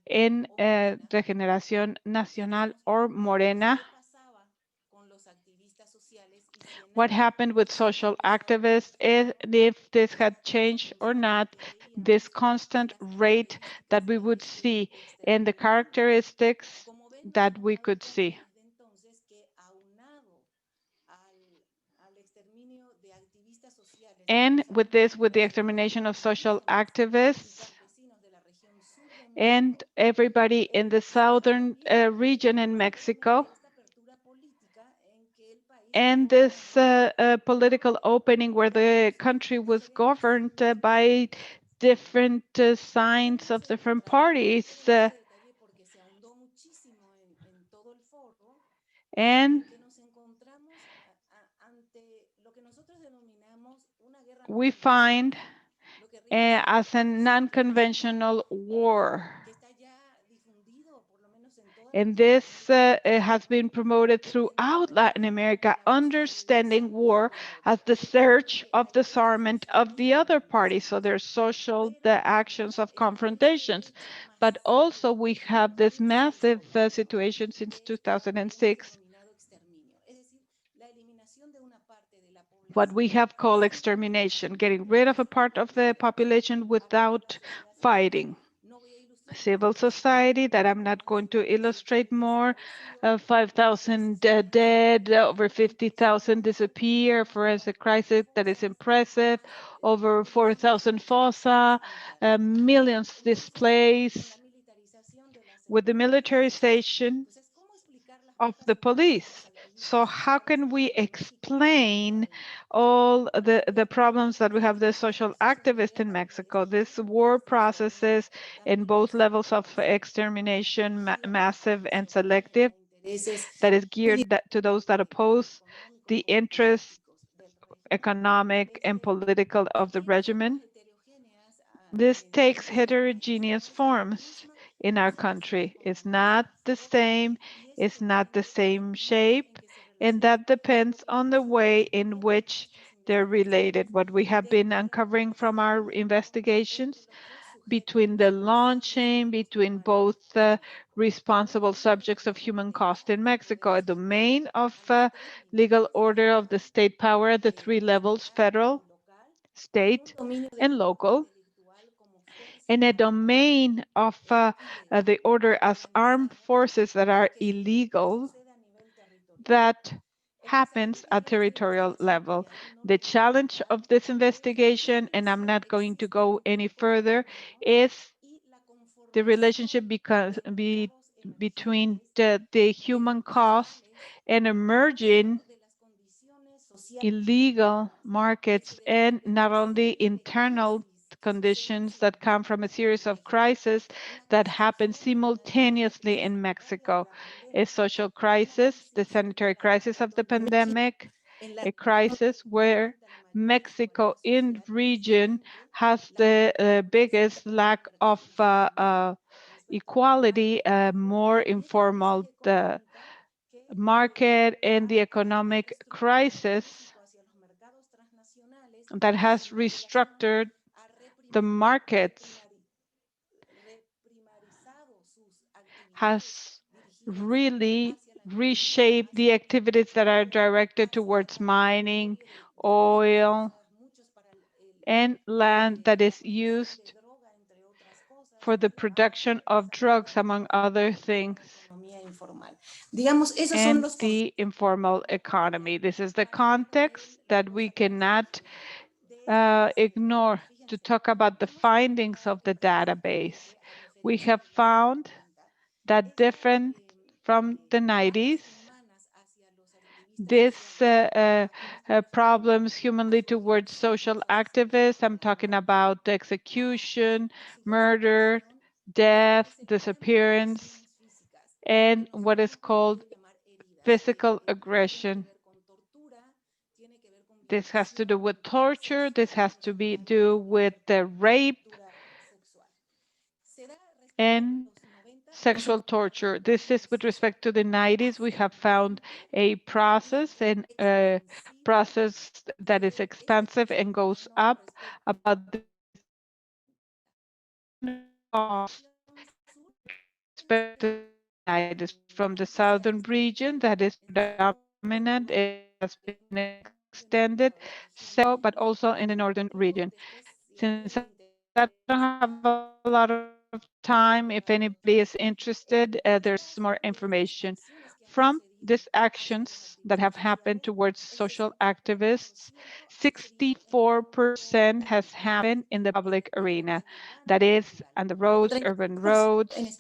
[SPEAKER 1] in Regeneración Nacional or Morena. What happened with social activists, is if this had changed or not, this constant rate that we would see and the characteristics that we could see. And with this, with the extermination of social activists and everybody in the southern region in Mexico, and this political opening where the country was governed by different signs of different parties. And we find as a non-conventional war. And this has been promoted throughout Latin America, understanding war as the search of disarmament of the other party. So there's social the actions of confrontations. But also we have this massive situation since 2006, what we have called extermination, getting rid of a part of the population without fighting. Civil society that I'm not going to illustrate more, 5,000 dead, over 50,000 disappear, forensic crisis that is impressive, over 4,000 fossa, millions displaced, with the militarization of the police. So how can we explain all the problems that we have the social activists in Mexico? This war processes in both levels of extermination, massive and selective, that is geared to those that oppose the interests, economic and political of the regimen. This takes heterogeneous forms in our country. It's not the same, it's not the same shape, and that depends on the way in which they're related. What we have been uncovering from our investigations between the launching, between both responsible subjects of human cost in Mexico, a domain of legal order of the state power at the three levels, federal, state, and local, in a domain of the order as armed forces that are illegal, that happens at territorial level. The challenge of this investigation, and I'm not going to go any further, is the relationship between the human cost and emerging illegal markets, and not only internal conditions that come from a series of crises that happen simultaneously in Mexico. A social crisis, the sanitary crisis of the pandemic, a crisis where Mexico in region has the biggest lack of equality, more informal market, and the economic crisis that has restructured the markets, has really reshaped the activities that are directed towards mining, oil, and land that is used for the production of drugs, among other things, and the informal economy. This is the context that we cannot ignore to talk about the findings of the database. We have found that different from the 90s, this problems humanly towards social activists, I'm talking about execution, murder, death, disappearance, and what is called physical aggression. This has to do with torture, this has to do with the rape and sexual torture. This is with respect to the 90s. We have found a process, and a process that is expansive and goes up about this cost respect to the 90s, from the southern region that is predominant and has been extended, so, but also in the northern region. Since I don't have a lot of time, if anybody is interested, there's more information. From these actions that have happened towards social activists, 64% has happened in the public arena. That is, on the roads, urban roads,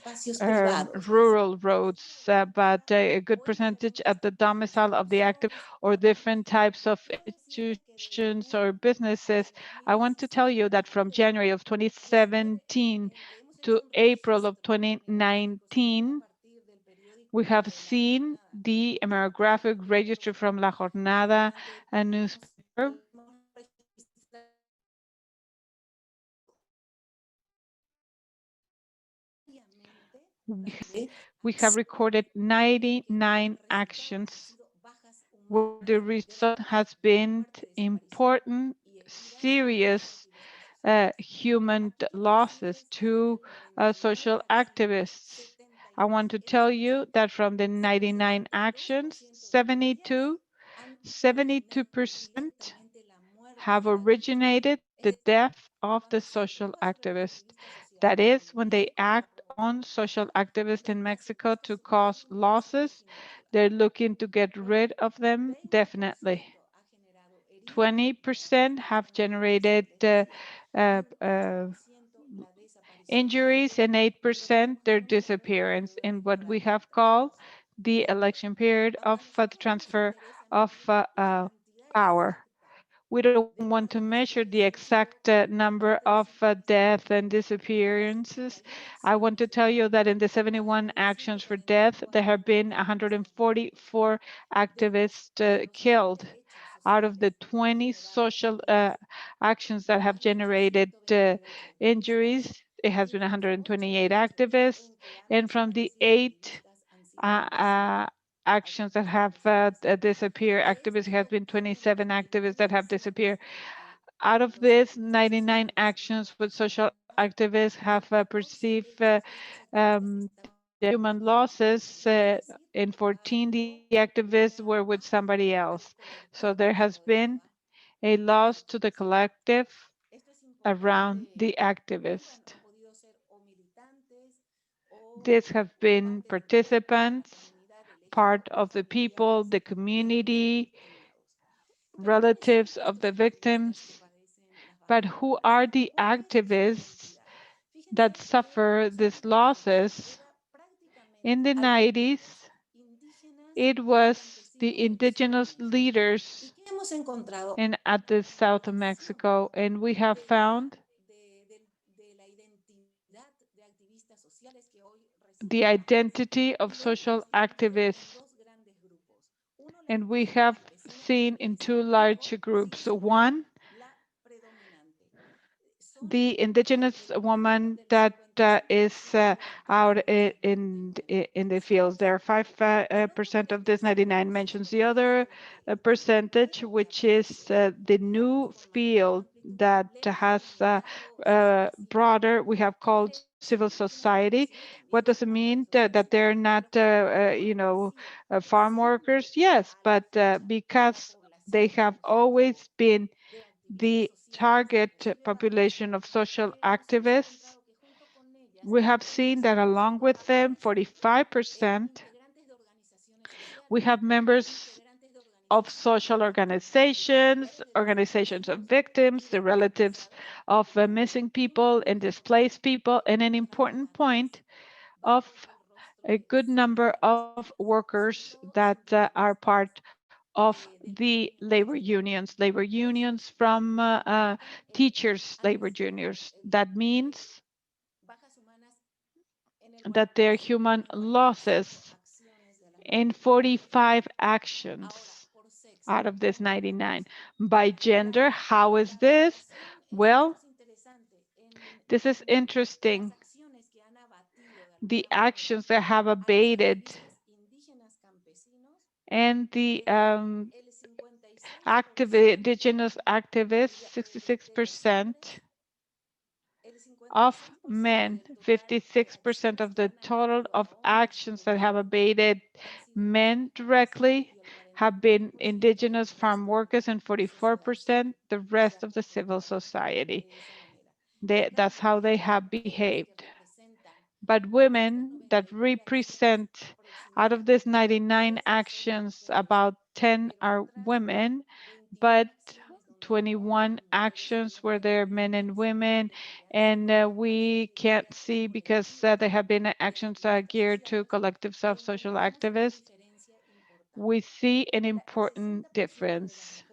[SPEAKER 1] rural roads, but a good percentage at the domicile of the active or different types of institutions or businesses. I want to tell you that from January of 2017 to April of 2019, we have seen the demographic registry from La Jornada, a newspaper, We have recorded 99 actions where the result has been important, serious human losses to social activists. I want to tell you that from the 99 actions, 72% have originated the death of the social activist. That is, when they act on social activists in Mexico to cause losses, they're looking to get rid of them, definitely. 20% have generated uh, uh, injuries and 8% their disappearance in what we have called the election period of the transfer of power. We don't want to measure the exact number of death and disappearances. I want to tell you that in the 71 actions for death, there have been 144 activists killed. Out of the 20 social actions that have generated injuries, it has been 128 activists. And from the 8 uh, uh, actions that have disappeared, activists have been 27 activists that have disappeared. Out of this, 99 actions with social activists have perceived the human losses. In 14, the activists were with somebody else. So there has been a loss to the collective around the activist. These have been participants, part of the people, the community, relatives of the victims. But who are the activists that suffer these losses? In the 90s, it was the indigenous leaders in at the south of Mexico, and we have found the identity of social activists, and we have seen in two large groups. One, the indigenous woman that is out in the fields. There are 5% of this 99 mentions the other percentage, which is the new field that has broader, we have called civil society. What does it mean? That they're not, farm workers? Yes, but because they have always been the target population of social activists, we have seen that along with them, 45%, we have members of social organizations, organizations of victims, the relatives of missing people and displaced people, and an important point of a good number of workers that are part of the labor unions from teachers' labor unions. That means that there are human losses in 45 actions out of this 99. By gender, how is this? Well, this is interesting. The actions that have abated and the indigenous activists, 66% of men, 56% of the total of actions that have abated men directly have been indigenous farm workers, and 44% the rest of the civil society. That's how they have behaved. But women that represent, out of these 99 actions, about 10 are women, but 21 actions where there are men and women, and we can't see because there have been actions geared to collectives of social activists. We see an important difference.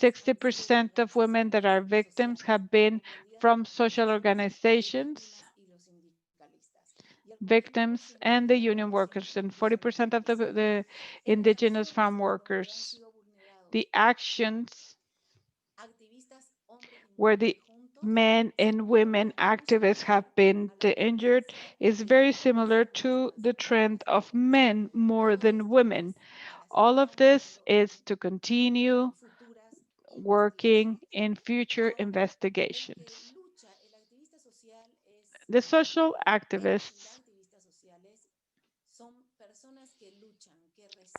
[SPEAKER 1] 60% of women that are victims have been from social organizations, victims, and the union workers, and 40% of the indigenous farm workers. The actions where the men and women activists have been injured is very similar to the trend of men more than women. All of this is to continue working in future investigations. The social activists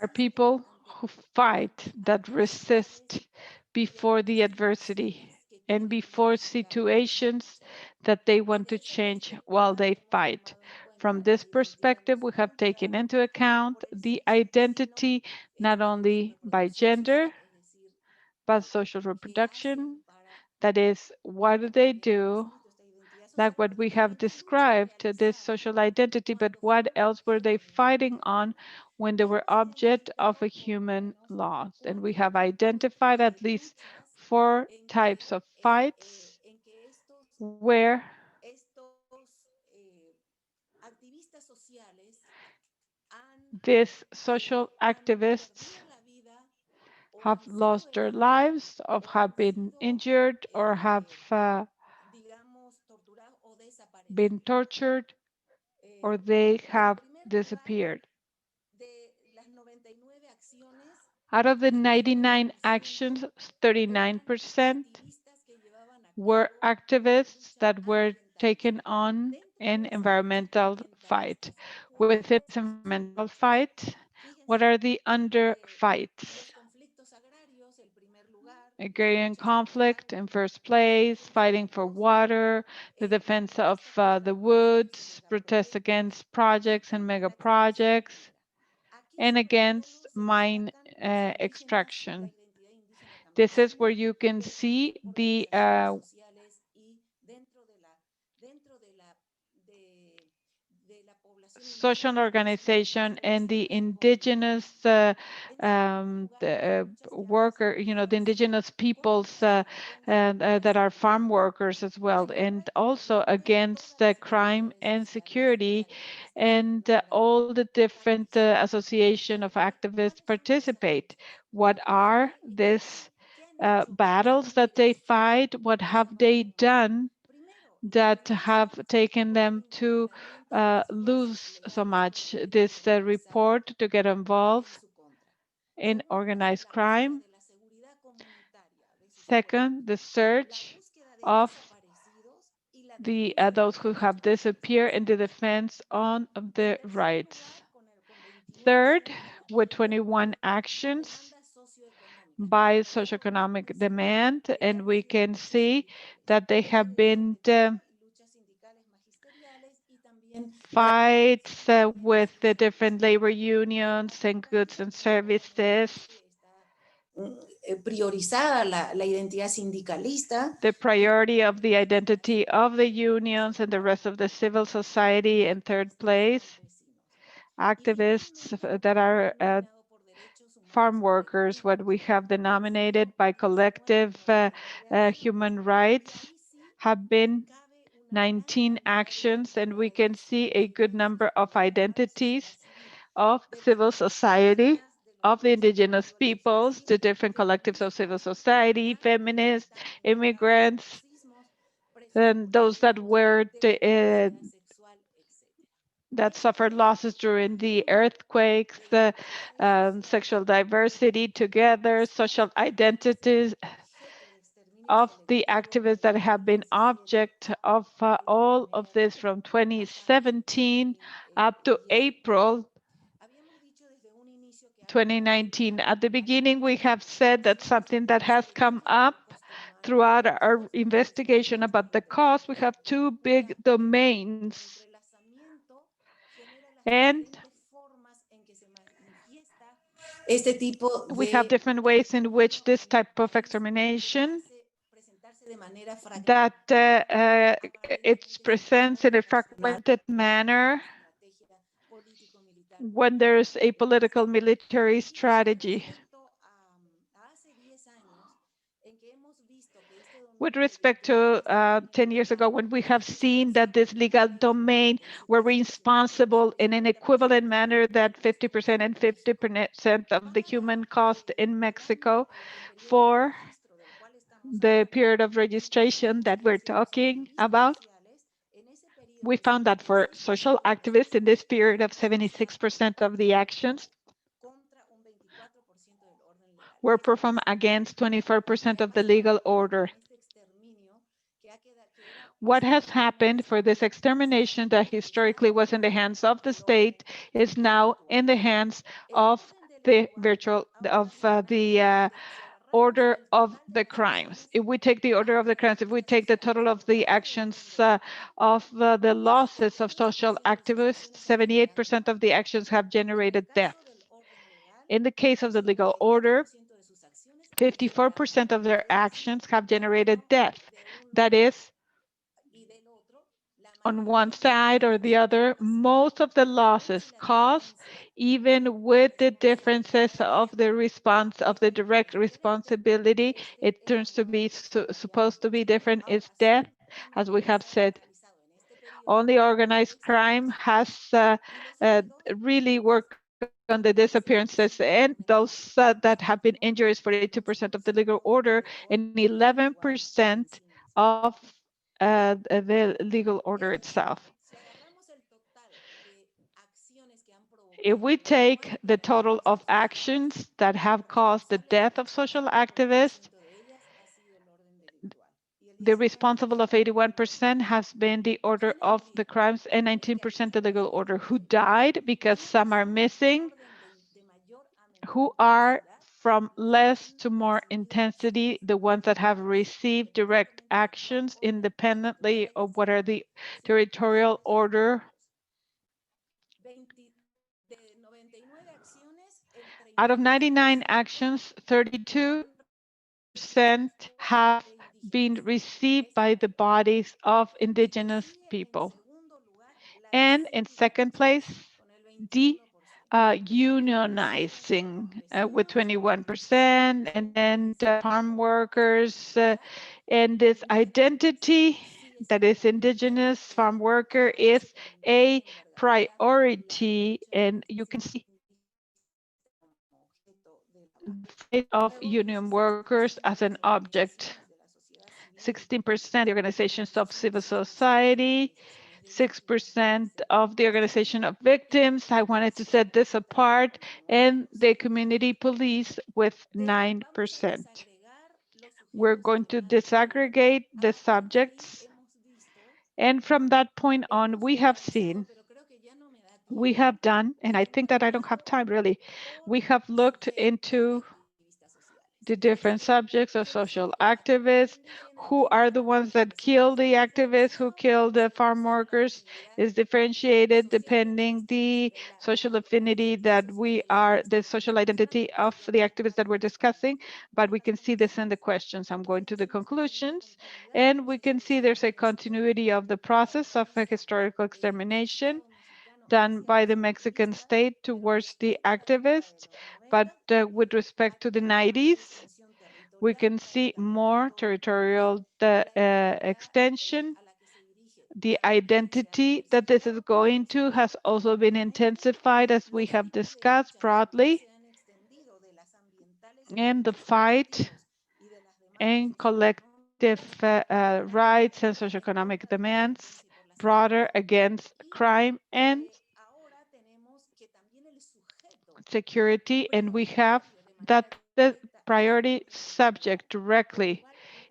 [SPEAKER 1] are people who fight, that resist before the adversity and before situations that they want to change while they fight. From this perspective, we have taken into account the identity not only by gender, but social reproduction. That is, what do they do? Like what we have described, this social identity, but what else were they fighting on when they were object of a human loss? And we have identified at least 4 types of fights where these social activists have lost their lives, or have been injured, or have been tortured, or they have disappeared. Out of the 99 actions, 39% were activists that were taken on an environmental fight. Within this environmental fight, what are the under fights? Agrarian conflict in first place, fighting for water, the defense of the woods, protests against projects and mega projects, and against mine extraction. This is where you can see the social organization and the indigenous worker, the indigenous peoples that are farm workers as well, and also against crime and security, and all the different association of activists participate. What are these battles that they fight? What have they done that have taken them to lose so much? This report to get involved in organized crime. Second, the search of the those who have disappeared in the defense of their rights. Third, with 21 actions by socioeconomic demand, and we can see that they have been fights with the different labor unions and goods and services.
[SPEAKER 4] Priorizada la identidad sindicalista.
[SPEAKER 1] The priority of the identity of the unions and the rest of the civil society in third place. Activists that are farm workers, what we have denominated by collective human rights, have been 19 actions, and we can see a good number of identities of civil society, of the indigenous peoples, the different collectives of civil society, feminists, immigrants, and those that were that suffered losses during the earthquakes, the sexual diversity together, social identities of the activists that have been object of all of this from 2017 up to April 2019. At the beginning, we have said that something that has come up throughout our investigation about the cost, we have 2 big domains. And we have different ways in which this type of extermination that it presents in a fragmented manner when there's a political military strategy. With respect to 10 years ago, when we have seen that this legal domain were responsible in an equivalent manner that 50% and 50% of the human cost in Mexico for the period of registration that we're talking about, we found that for social activists in this period of 76% of the actions were performed against 24% of the legal order. What has happened for this extermination that historically was in the hands of the state is now in the hands of the order of the crimes. If we take the order of the crimes, if we take the total of the actions of the losses of social activists, 78% of the actions have generated death. In the case of the legal order, 54% of their actions have generated death. That is, on one side or the other, most of the losses caused, even with the differences of the response of the direct responsibility, it turns to be supposed to be different, is death, as we have said. Only organized crime has really worked on the disappearances, and those that have been injuries, 42% of the legal order and 11% of the legal order itself. If we take the total of actions that have caused the death of social activists, the responsible of 81% has been the order of the crimes and 19% the legal order. Who died because some are missing, who are from less to more intensity, the ones that have received direct actions independently of what are the territorial order. Out of 99 actions, 32% have been received by the bodies of indigenous people. And in second place, unionizing with 21%, and then farm workers, and this identity that is indigenous farm worker is a priority, and you can see the fate of union workers as an object. 16% the organizations of civil society, 6% of the organization of victims. I wanted to set this apart, and the community police with 9%. We're going to disaggregate the subjects, and from that point on, we have seen, we have done, and I think that I don't have time really, we have looked into the different subjects of social activists, who are the ones that kill the activists, who kill the farm workers, is differentiated depending the social affinity that we are, the social identity of the activists that we're discussing, but we can see this in the questions. I'm going to the conclusions, and we can see there's a continuity of the process of a historical extermination done by the Mexican state towards the activists, but with respect to the 90s, we can see more territorial extension. The identity that this is going to has also been intensified, as we have discussed broadly, and the fight and collective rights and socioeconomic demands broader against crime and security, and we have that the priority subject directly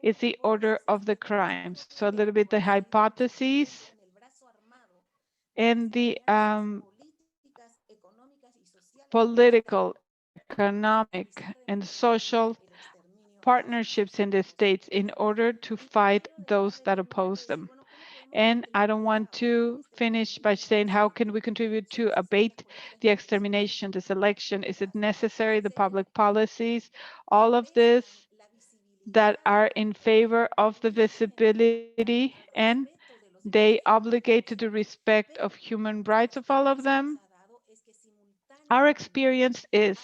[SPEAKER 1] is the order of the crimes. So a little bit the hypotheses and the political, economic, and social partnerships in the states in order to fight those that oppose them. And I don't want to finish by saying, how can we contribute to abate the extermination, the selection? Is it necessary, the public policies, all of this that are in favor of the visibility, and they obligate to the respect of human rights of all of them? Our experience is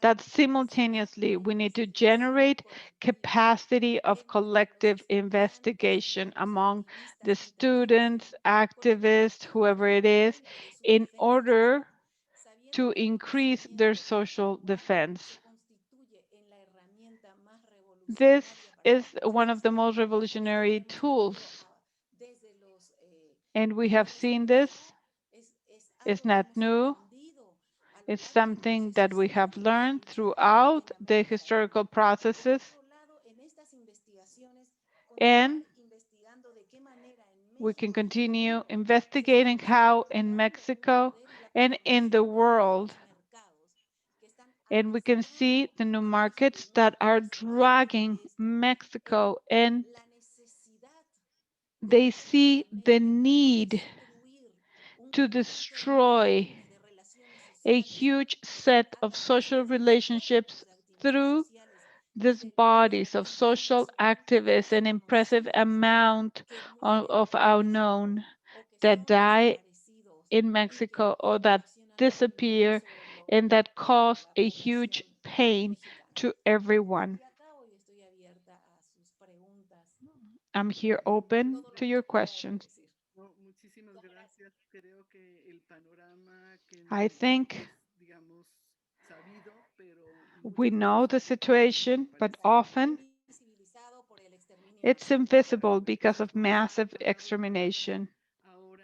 [SPEAKER 1] that simultaneously we need to generate capacity of collective investigation among the students, activists, whoever it is, in order to increase their social defense. This is one of the most revolutionary tools, and we have seen this. It's not new. It's something that we have learned throughout the historical processes, and we can continue investigating how in Mexico and in the world, and we can see the new markets that are dragging Mexico, and they see the need to destroy a huge set of social relationships through these bodies of social activists, an impressive amount of unknown that die in Mexico or that disappear and that cause a huge pain to everyone. I'm here open to your questions.
[SPEAKER 5] No, muchísimas gracias. Creo que el panorama que
[SPEAKER 1] I
[SPEAKER 5] nos
[SPEAKER 1] think
[SPEAKER 5] es, digamos, sabido, pero
[SPEAKER 1] we
[SPEAKER 5] muchas
[SPEAKER 1] know
[SPEAKER 5] veces
[SPEAKER 1] the
[SPEAKER 5] oculto o
[SPEAKER 1] situation, but
[SPEAKER 5] desaparecido.
[SPEAKER 1] often it's invisible because of massive extermination.
[SPEAKER 5] Ahora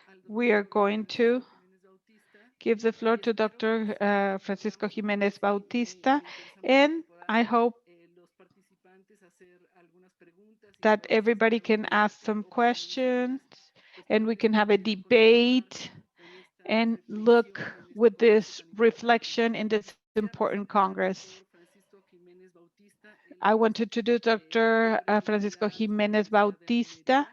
[SPEAKER 5] al
[SPEAKER 1] We are
[SPEAKER 5] doctor
[SPEAKER 1] going to
[SPEAKER 5] Francisco Jiménez Bautista
[SPEAKER 1] give the floor
[SPEAKER 5] y
[SPEAKER 1] to
[SPEAKER 5] espero que
[SPEAKER 1] Dr. Francisco
[SPEAKER 5] podamos
[SPEAKER 1] Jiménez
[SPEAKER 5] entonces
[SPEAKER 1] Bautista,
[SPEAKER 5] intensamente que
[SPEAKER 1] and
[SPEAKER 5] puedan
[SPEAKER 1] I hope
[SPEAKER 5] los participantes hacer algunas preguntas y
[SPEAKER 1] that
[SPEAKER 5] todas estas
[SPEAKER 1] everybody can
[SPEAKER 5] preguntas
[SPEAKER 1] ask some
[SPEAKER 5] o
[SPEAKER 1] questions
[SPEAKER 5] observaciones pues
[SPEAKER 1] and we can have a
[SPEAKER 5] podrían continuar
[SPEAKER 1] debate
[SPEAKER 5] con esta
[SPEAKER 1] and look
[SPEAKER 5] reflexión en este
[SPEAKER 1] with
[SPEAKER 5] congreso
[SPEAKER 1] this
[SPEAKER 5] tan importante.
[SPEAKER 1] reflection in this important
[SPEAKER 5] Al
[SPEAKER 1] Congress.
[SPEAKER 5] doctor Francisco Jiménez Bautista, él
[SPEAKER 1] I
[SPEAKER 5] es
[SPEAKER 1] want to introduce Dr.
[SPEAKER 5] doctor en
[SPEAKER 1] Francisco
[SPEAKER 5] humanidades por la
[SPEAKER 1] Jiménez
[SPEAKER 5] Universidad de
[SPEAKER 1] Bautista,
[SPEAKER 5] Almería,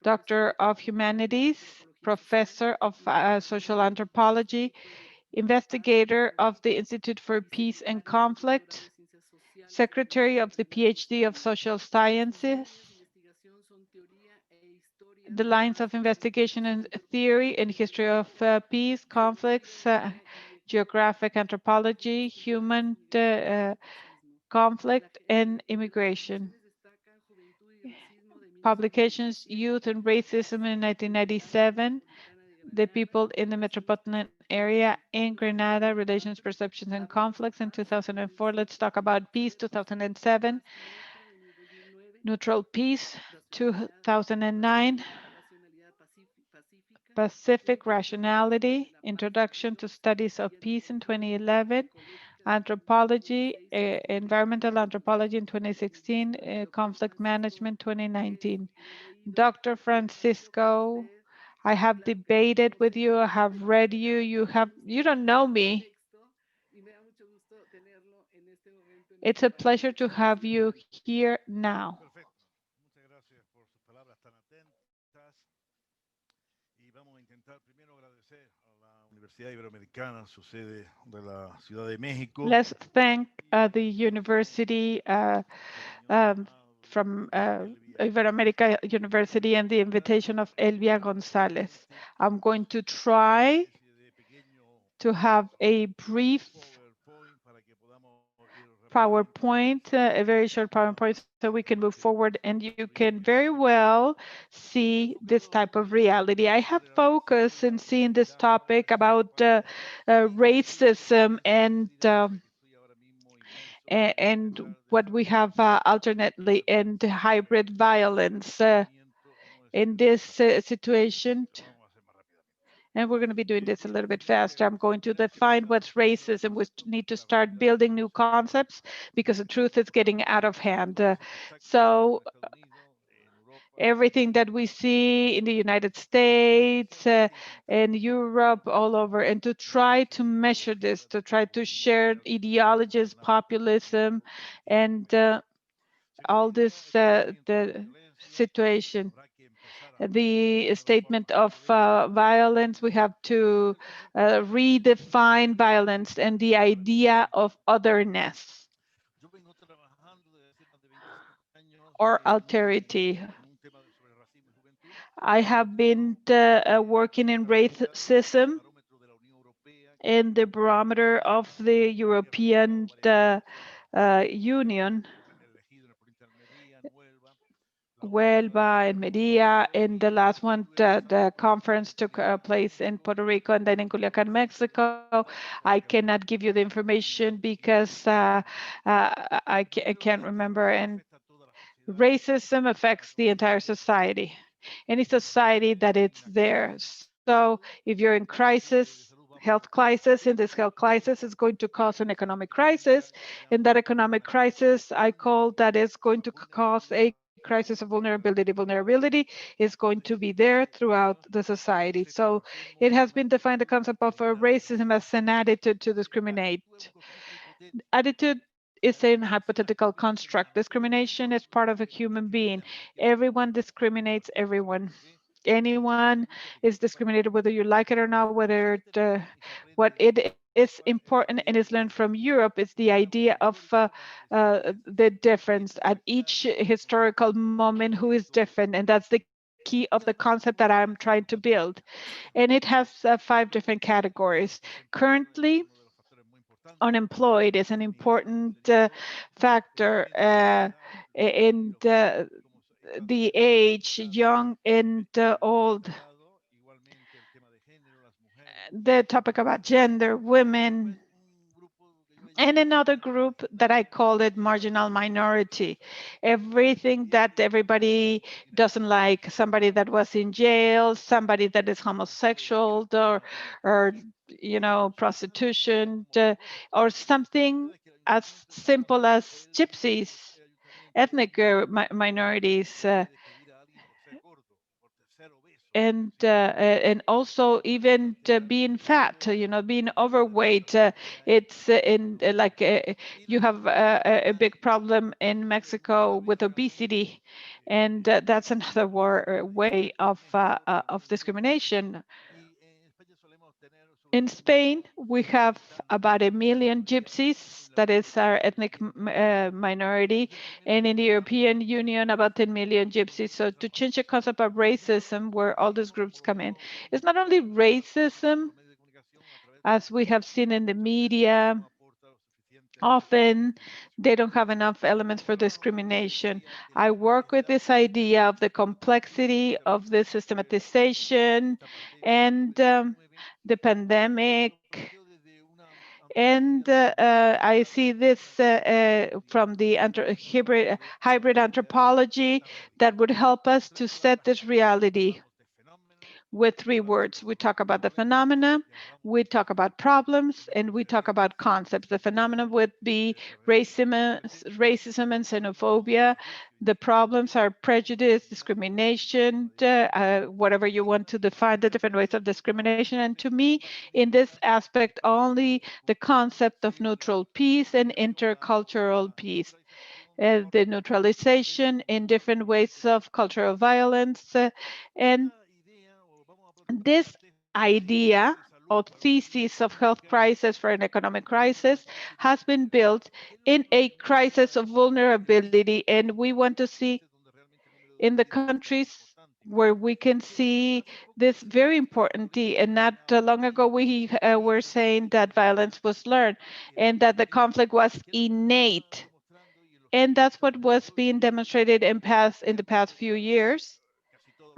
[SPEAKER 5] profesor
[SPEAKER 1] Doctor
[SPEAKER 5] de
[SPEAKER 1] of
[SPEAKER 5] antropología
[SPEAKER 1] Humanities,
[SPEAKER 5] y ecología social,
[SPEAKER 1] Professor of Social
[SPEAKER 5] investigador del
[SPEAKER 1] Anthropology,
[SPEAKER 5] Instituto de Paz y
[SPEAKER 1] investigator of the
[SPEAKER 5] Desarrollo
[SPEAKER 1] Institute for
[SPEAKER 5] y
[SPEAKER 1] Peace and
[SPEAKER 5] secretario del doctorado
[SPEAKER 1] Conflict,
[SPEAKER 5] en ciencias sociales de la
[SPEAKER 1] Secretary
[SPEAKER 5] Universidad
[SPEAKER 1] of the
[SPEAKER 5] Andrés
[SPEAKER 1] PhD of
[SPEAKER 5] Bello.
[SPEAKER 1] Social
[SPEAKER 5] Sus líneas de
[SPEAKER 1] Sciences,
[SPEAKER 5] investigación son teoría e historia
[SPEAKER 1] the
[SPEAKER 5] de
[SPEAKER 1] lines
[SPEAKER 5] paz
[SPEAKER 1] of
[SPEAKER 5] y
[SPEAKER 1] investigation
[SPEAKER 5] conflictos,
[SPEAKER 1] and theory and history of peace, conflicts,
[SPEAKER 5] geografía y
[SPEAKER 1] geographic
[SPEAKER 5] ecología
[SPEAKER 1] anthropology,
[SPEAKER 5] social,
[SPEAKER 1] human
[SPEAKER 5] migración y racismo.
[SPEAKER 1] conflict, and
[SPEAKER 5] Entre sus
[SPEAKER 1] immigration.
[SPEAKER 5] publicaciones destacan Juventud y Racismo de
[SPEAKER 1] Publications,
[SPEAKER 5] 1997,
[SPEAKER 1] Youth and Racism in
[SPEAKER 5] Comunidad
[SPEAKER 1] 1997,
[SPEAKER 5] Metropolitana de
[SPEAKER 1] The
[SPEAKER 5] Granada,
[SPEAKER 1] People in the Metropolitan Area in Granada, Relations, Perceptions, and Conflicts in 2004. Let's talk about Peace, 2007,
[SPEAKER 5] Paz Neutra de 2009,
[SPEAKER 1] Neutral Peace,
[SPEAKER 5] Racionalidad,
[SPEAKER 1] 2009,
[SPEAKER 5] Racionalidad Pacífica,
[SPEAKER 1] Pacific
[SPEAKER 5] Introducción a Estudios de
[SPEAKER 1] Rationality,
[SPEAKER 5] la Paz en
[SPEAKER 1] Introduction to Studies of
[SPEAKER 5] Filosofía
[SPEAKER 1] Peace in
[SPEAKER 5] Antropológica
[SPEAKER 1] 2011,
[SPEAKER 5] Ecológica de
[SPEAKER 1] Anthropology,
[SPEAKER 5] 2016
[SPEAKER 1] Environmental Anthropology in
[SPEAKER 5] y
[SPEAKER 1] 2016,
[SPEAKER 5] al doctor
[SPEAKER 1] Conflict
[SPEAKER 5] Francisco,
[SPEAKER 1] Management 2019.
[SPEAKER 5] lo he leído,
[SPEAKER 1] Dr.
[SPEAKER 5] he compartido con
[SPEAKER 1] Francisco,
[SPEAKER 5] usted,
[SPEAKER 1] I have
[SPEAKER 5] claro que sí,
[SPEAKER 1] debated
[SPEAKER 5] como
[SPEAKER 1] with you, I
[SPEAKER 5] siempre,
[SPEAKER 1] have read you, you don't know me.
[SPEAKER 5] texto y me da mucho gusto tenerlo en este momento en
[SPEAKER 1] It's
[SPEAKER 5] este
[SPEAKER 1] a
[SPEAKER 5] panel.
[SPEAKER 1] pleasure to
[SPEAKER 5] Muchas
[SPEAKER 1] have
[SPEAKER 5] gracias.
[SPEAKER 1] you here now.
[SPEAKER 3] Perfecto. Muchas gracias por sus palabras tan atentas. Y vamos a intentar primero agradecer a la Universidad Iberoamericana, su sede de la Ciudad de México.
[SPEAKER 1] Let's thank the university from Iberoamerica University and the invitation of Elvia Gonzalez. I'm going to try to have a brief PowerPoint, a very short PowerPoint, so we can move forward and you can very well see this type of reality. I have focused in seeing this topic about racism and what we have alternately and hybrid violence in this situation. And we're going to be doing this a little bit faster. I'm going to define what's racism. We need to start building new concepts because the truth is getting out of hand. So everything that we see in the United States and Europe, all over, and to try to measure this, to try to share ideologies, populism, and all this, the situation. The statement of violence, we have to redefine violence and the idea of otherness or alterity. I have been working in racism in the barometer of the European Union. Huelva and Medellín, and the last one, the conference took place in Puerto Rico and then in Culiacan, Mexico. I cannot give you the information because I can't remember. And racism affects the entire society, any society that it's there. So if you're in crisis, health crisis, in this health crisis is going to cause an economic crisis. In that economic crisis, I call that is going to cause a crisis of vulnerability. Vulnerability is going to be there throughout the society. So it has been defined the concept of racism as an attitude to discriminate. Attitude is a hypothetical construct. Discrimination is part of a human being. Everyone discriminates everyone. Anyone is discriminated whether you like it or not, whether what it is important and is learned from Europe is the idea of the difference at each historical moment, who is different. And that's the key of the concept that I'm trying to build. And it has 5 different categories. Currently, unemployed is an important factor in the age, young and old. The topic about gender, women, and another group that I call it marginal minority. Everything that everybody doesn't like, somebody that was in jail, somebody that is homosexual, or prostitution, or something as simple as gypsies, ethnic minorities, and also even being fat, being overweight. It's in like you have a big problem in Mexico with obesity, and that's another way of discrimination. In Spain, we have about 1 million gypsies, that is our ethnic minority, and in the European Union, about 10 million gypsies. So to change the concept of racism, where all these groups come in, it's not only racism, as we have seen in the media. Often they don't have enough elements for discrimination. I work with this idea of the complexity of the systematization and the pandemic. And I see this from the hybrid anthropology that would help us to set this reality with 3 words. We talk about the phenomena, we talk about problems, and we talk about concepts. The phenomena would be racism and xenophobia. The problems are prejudice, discrimination, whatever you want to define the different ways of discrimination. And to me, in this aspect, only the concept of neutral peace and intercultural peace. The neutralization in different ways of cultural violence, and this idea or thesis of health crisis for an economic crisis has been built in a crisis of vulnerability, and we want to see in the countries where we can see this very important. And not long ago, we were saying that violence was learned and that the conflict was innate. And that's what was being demonstrated in the past few years.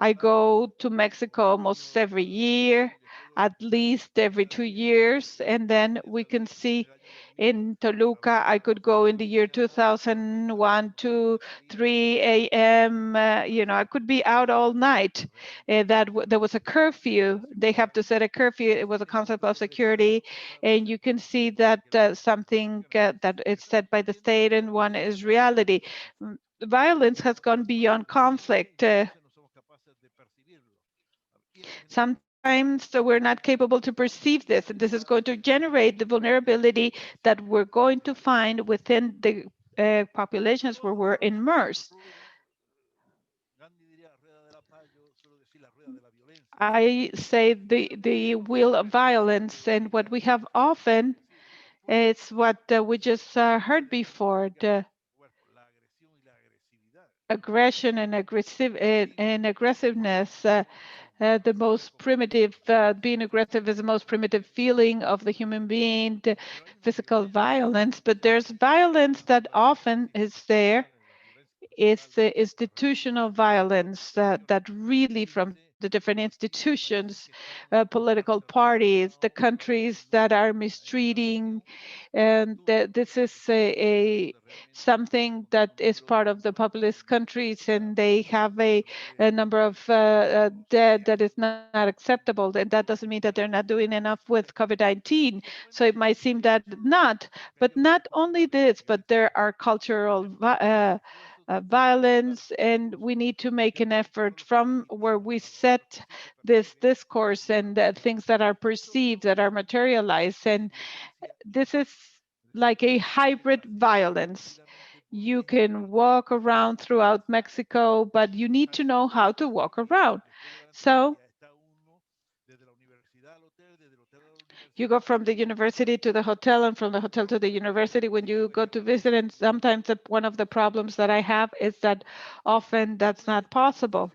[SPEAKER 1] I go to Mexico almost every year, at least every 2 years, and then we can see in Toluca, I could go in the year 2001, 2, 3 a.m. I could be out all night. There was a curfew. They have to set a curfew. It was a concept of security, and you can see that something that is set by the state and one is reality. Violence has gone beyond conflict. Sometimes we're not capable to perceive this, and this is going to generate the vulnerability that we're going to find within the populations where we're immersed. I say the wheel of violence, and what we have often is what we just heard before, the aggression and aggressiveness. The most primitive, being aggressive is the most primitive feeling of the human being, the physical violence, but there's violence that often is there is the institutional violence that really from the different institutions, political parties, the countries that are mistreating. And this is something that is part of the populist countries, and they have a number of dead that is not acceptable. And that doesn't mean that they're not doing enough with COVID-19. So it might seem that not, but not only this, but there are cultural violence, and we need to make an effort from where we set this discourse and things that are perceived, that are materialized. And this is like a hybrid violence. You can walk around throughout Mexico, but you need to know how to walk around. So you go from the university to the hotel, and from the hotel to the university when you go to visit. And sometimes one of the problems that I have is that often that's not possible.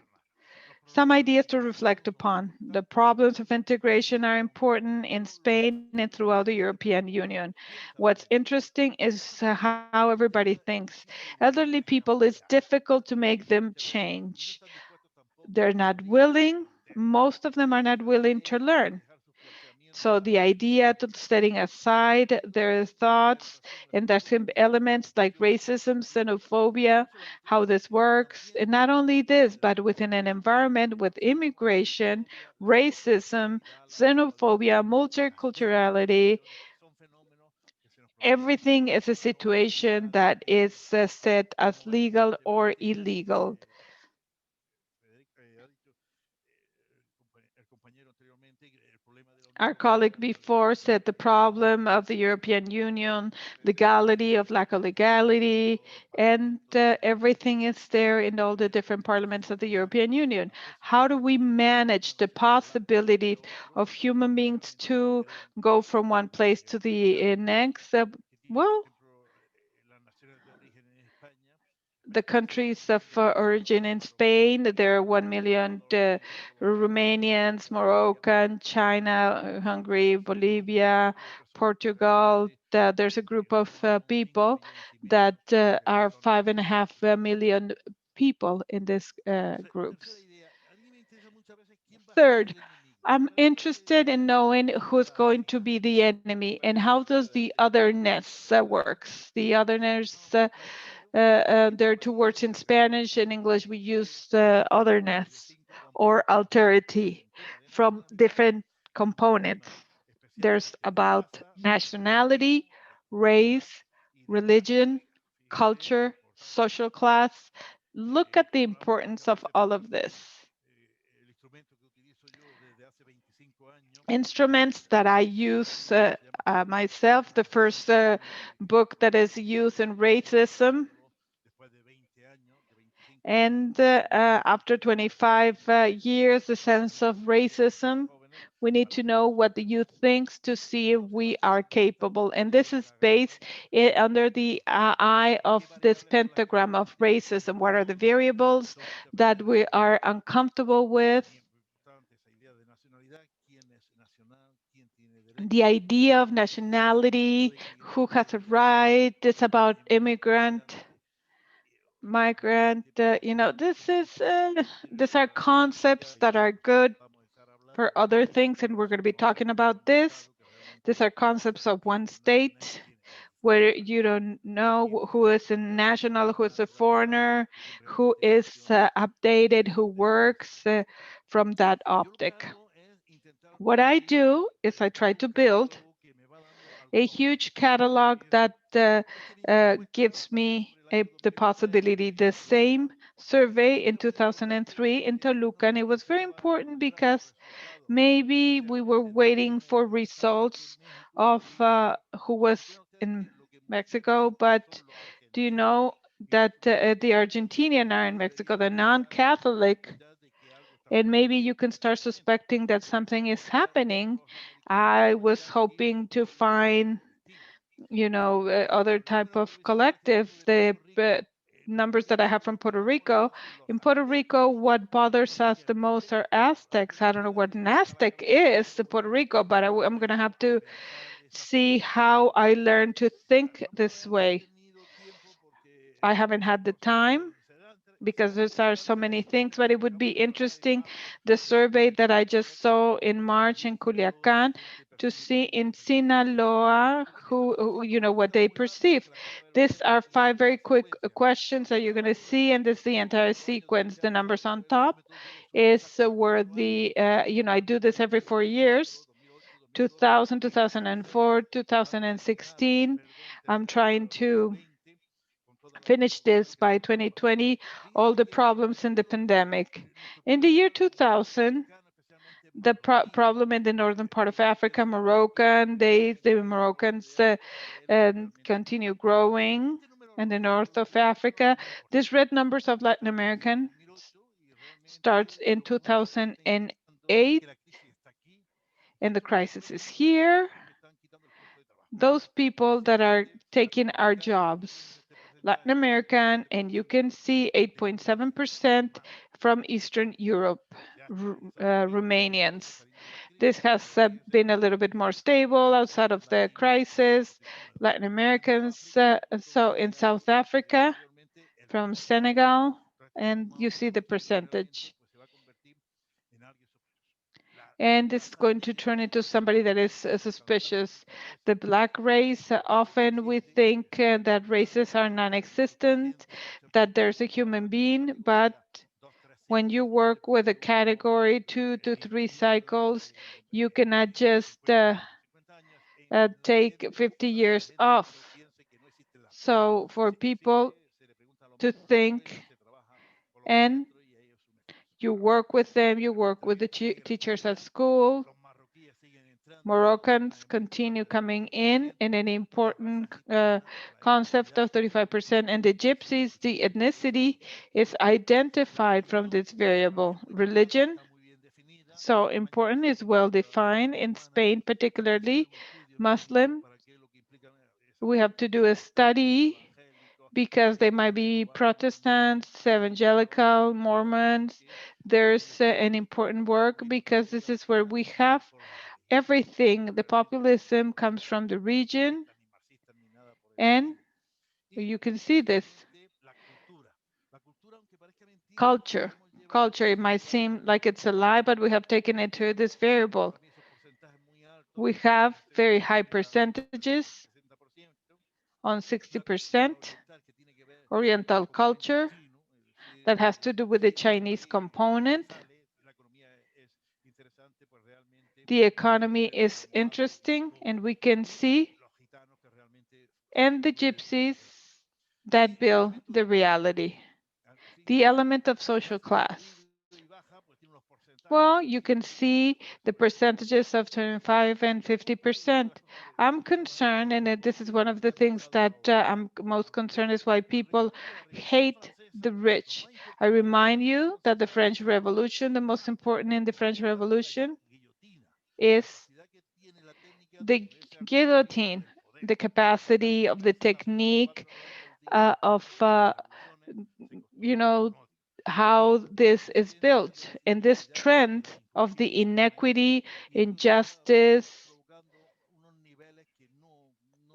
[SPEAKER 1] Some ideas to reflect upon. The problems of integration are important in Spain and throughout the European Union. What's interesting is how everybody thinks. Elderly people, it's difficult to make them change. They're not willing. Most of them are not willing to learn. So the idea to setting aside their thoughts, and there's some elements like racism, xenophobia, how this works. And not only this, but within an environment with immigration, racism, xenophobia, multiculturality, everything is a situation that is set as legal or illegal. Our colleague before said the problem of the European Union, legality of lack of legality, and everything is there in all the different parliaments of the European Union. How do we manage the possibility of human beings to go from one place to the next? Well, the countries of origin in Spain, there are 1 million Romanians, Moroccan, China, Hungary, Bolivia, Portugal. There's a group of people that are 5.5 million people in this groups. Third, I'm interested in knowing who's going to be the enemy and how does the otherness works. The otherness, there are two words in Spanish. In English, we use otherness or alterity from different components. There's about nationality, race, religion, culture, social class. Look at the importance of all of this. Instruments that I use myself. The first book that is Youth and Racism. And after 25 years, the sense of racism, we need to know what the youth thinks to see if we are capable. And this is based under the eye of this pentagram of racism. What are the variables that we are uncomfortable with? The idea of nationality, who has a right, it's about immigrant, migrant, these are concepts that are good for other things, and we're going to be talking about this. These are concepts of one state where you don't know who is a national, who is a foreigner, who is updated, who works from that optic. What I do is I try to build a huge catalog that gives me the possibility. The same survey in 2003 in Toluca, and it was very important because maybe we were waiting for results of who was in Mexico, but do you know that the Argentinian are in Mexico, the non-Catholic, and maybe you can start suspecting that something is happening. I was hoping to find, other type of collective. The numbers that I have from Puerto Rico. In Puerto Rico, what bothers us the most are Aztecs. I don't know what an Aztec is in Puerto Rico, but I'm going to have to see how I learned to think this way. I haven't had the time because there are so many things, but it would be interesting, the survey that I just saw in March in Culiacan, to see in Sinaloa you know, what they perceive. These are 5 very quick questions that you're going to see, and this is the entire sequence. The numbers on top is where the, you know, I do this every 4 years, 2000, 2004, 2016. I'm trying to finish this by 2020, all the problems in the pandemic. In the year 2000, the problem in the northern part of Africa, Moroccan, the Moroccans continue growing in the north of Africa. These red numbers of Latin American starts in 2008, and the crisis is here. Those people that are taking our jobs, Latin American, and you can see 8.7% from Eastern Europe, Romanians. This has been a little bit more stable outside of the crisis. Latin Americans, so in South Africa, from Senegal, and you see the percentage. And this is going to turn into somebody that is suspicious. The Black race, often we think that races are non-existent, that there's a human being, but when you work with a category 2 to 3 cycles, you cannot just take 50 years off. So for people to think, and you work with them, you work with the teachers at school. Moroccans continue coming in an important concept of 35%, and the Gypsies, the ethnicity is identified from this variable. Religion, so important, is well defined in Spain, particularly Muslim. We have to do a study because they might be Protestants, evangelical, Mormons. There's an important work because this is where we have everything. The populism comes from the region, and you can see this. Culture. Culture, it might seem like it's a lie, but we have taken it to this variable. We have very high percentages on 60%. Oriental culture, that has to do with the Chinese component. The economy is interesting, and we can see, and the Gypsies that build the reality. The element of social class. Well, you can see the percentages of 25 and 50%. I'm concerned, and this is one of the things that I'm most concerned, is why people hate the rich. I remind you that the French Revolution, the most important in the French Revolution, is the guillotine, the capacity of the technique of, you know, how this is built. And this trend of the inequity, injustice,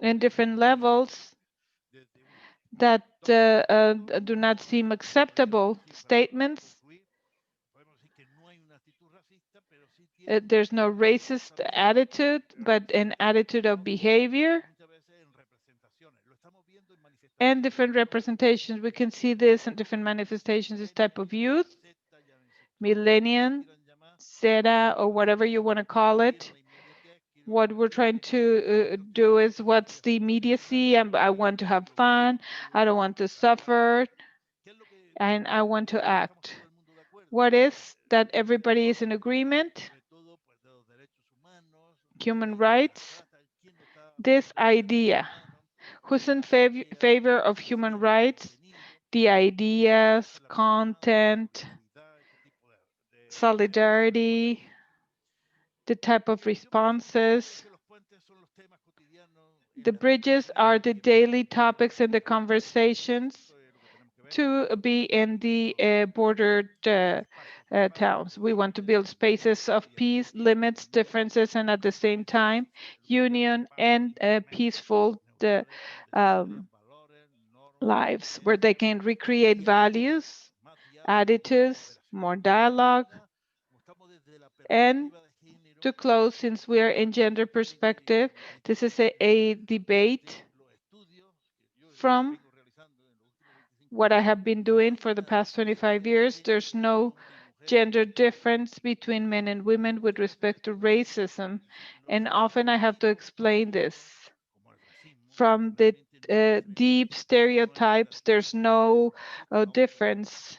[SPEAKER 1] in different levels that do not seem acceptable statements. There's no racist attitude, but an attitude of behavior and different representations. We can see this in different manifestations, this type of youth, millennium, Zeta, or whatever you want to call it. What we're trying to do is, what's the immediacy? I want to have fun. I don't want to suffer. And I want to act. What is that everybody is in agreement? Human rights. This idea. Who's in favor of human rights? The ideas, content, solidarity, the type of responses. The bridges are the daily topics and the conversations to be in the bordered towns. We want to build spaces of peace, limits, differences, and at the same time, union and peaceful lives where they can recreate values attitudes, more dialogue, and to close, since we are in gender perspective, this is a debate from what I have been doing for the past 25 years. There's no gender difference between men and women with respect to racism, and often I have to explain this. From the deep stereotypes, there's no difference.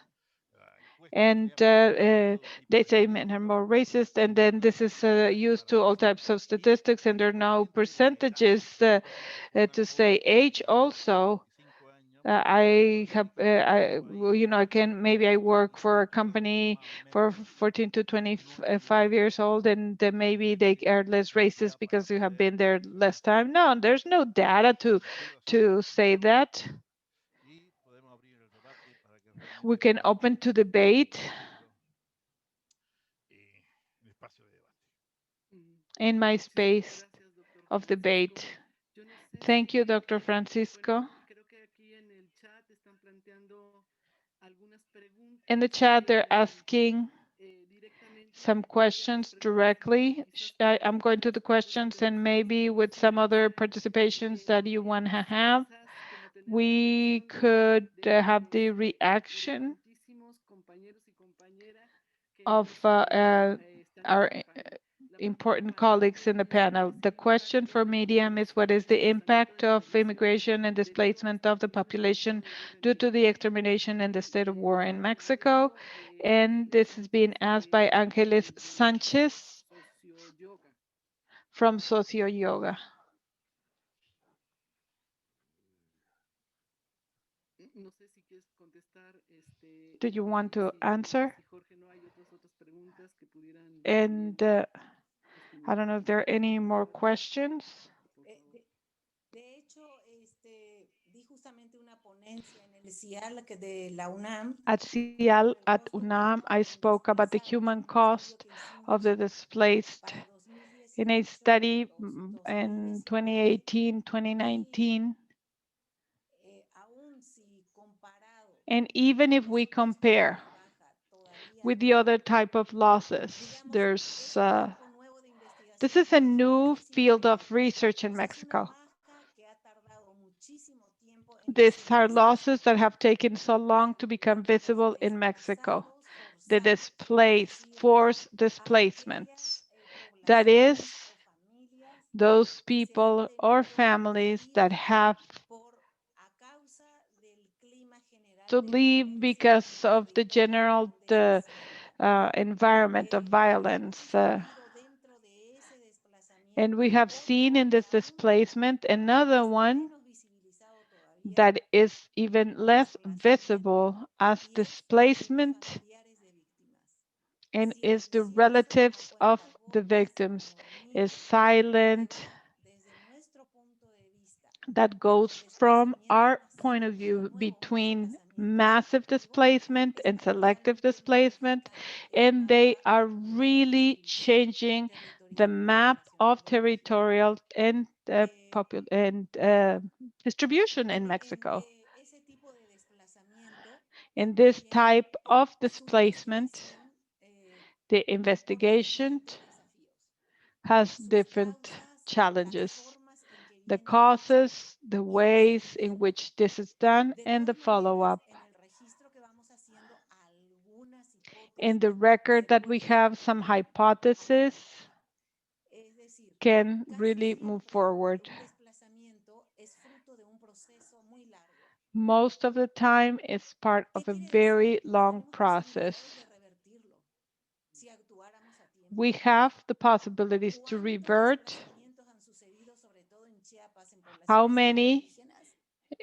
[SPEAKER 1] And they say men are more racist, and then this is used to all types of statistics, and there are no percentages to say age also. I have, well, you know, I can, maybe I work for a company for 14 to 25 years old, and then maybe they are less racist because you have been there less time. No, there's no data to say that. We can open to debate in my space of debate. Thank you, Dr. Francisco. In the chat, they're asking some questions directly. I'm going to the questions, and maybe with some other participations that you want to have, we could have the reaction of our important colleagues in the panel. The question for Medium is, what is the impact of immigration and displacement of the population due to the extermination and the state of war in Mexico? And this is being asked by Angeles Sanchez from Socio Yoga. Did you want to answer? And I don't know if there are any more questions.
[SPEAKER 4] De hecho, di justamente una ponencia en el CIAL de la UNAM.
[SPEAKER 1] At CIAL at UNAM, I spoke about the human cost of the displaced in a study in 2018, 2019. And even if we compare with the other type of losses, there's this is a new field of research in Mexico. These are losses that have taken so long to become visible in Mexico. The displaced, forced displacements. That is, those people or families that have to leave because of the general environment of violence. And we have seen in this displacement another one that is even less visible as displacement, and is the relatives of the victims, is silent. That goes from our point of view between massive displacement and selective displacement, and they are really changing the map of territorial and distribution in Mexico. In this type of displacement, the investigation has different challenges. The causes, the ways in which this is done, and the follow-up. In the record that we have, some hypotheses can really move forward. Most of the time, it's part of a very long process. We have the possibilities to revert. How many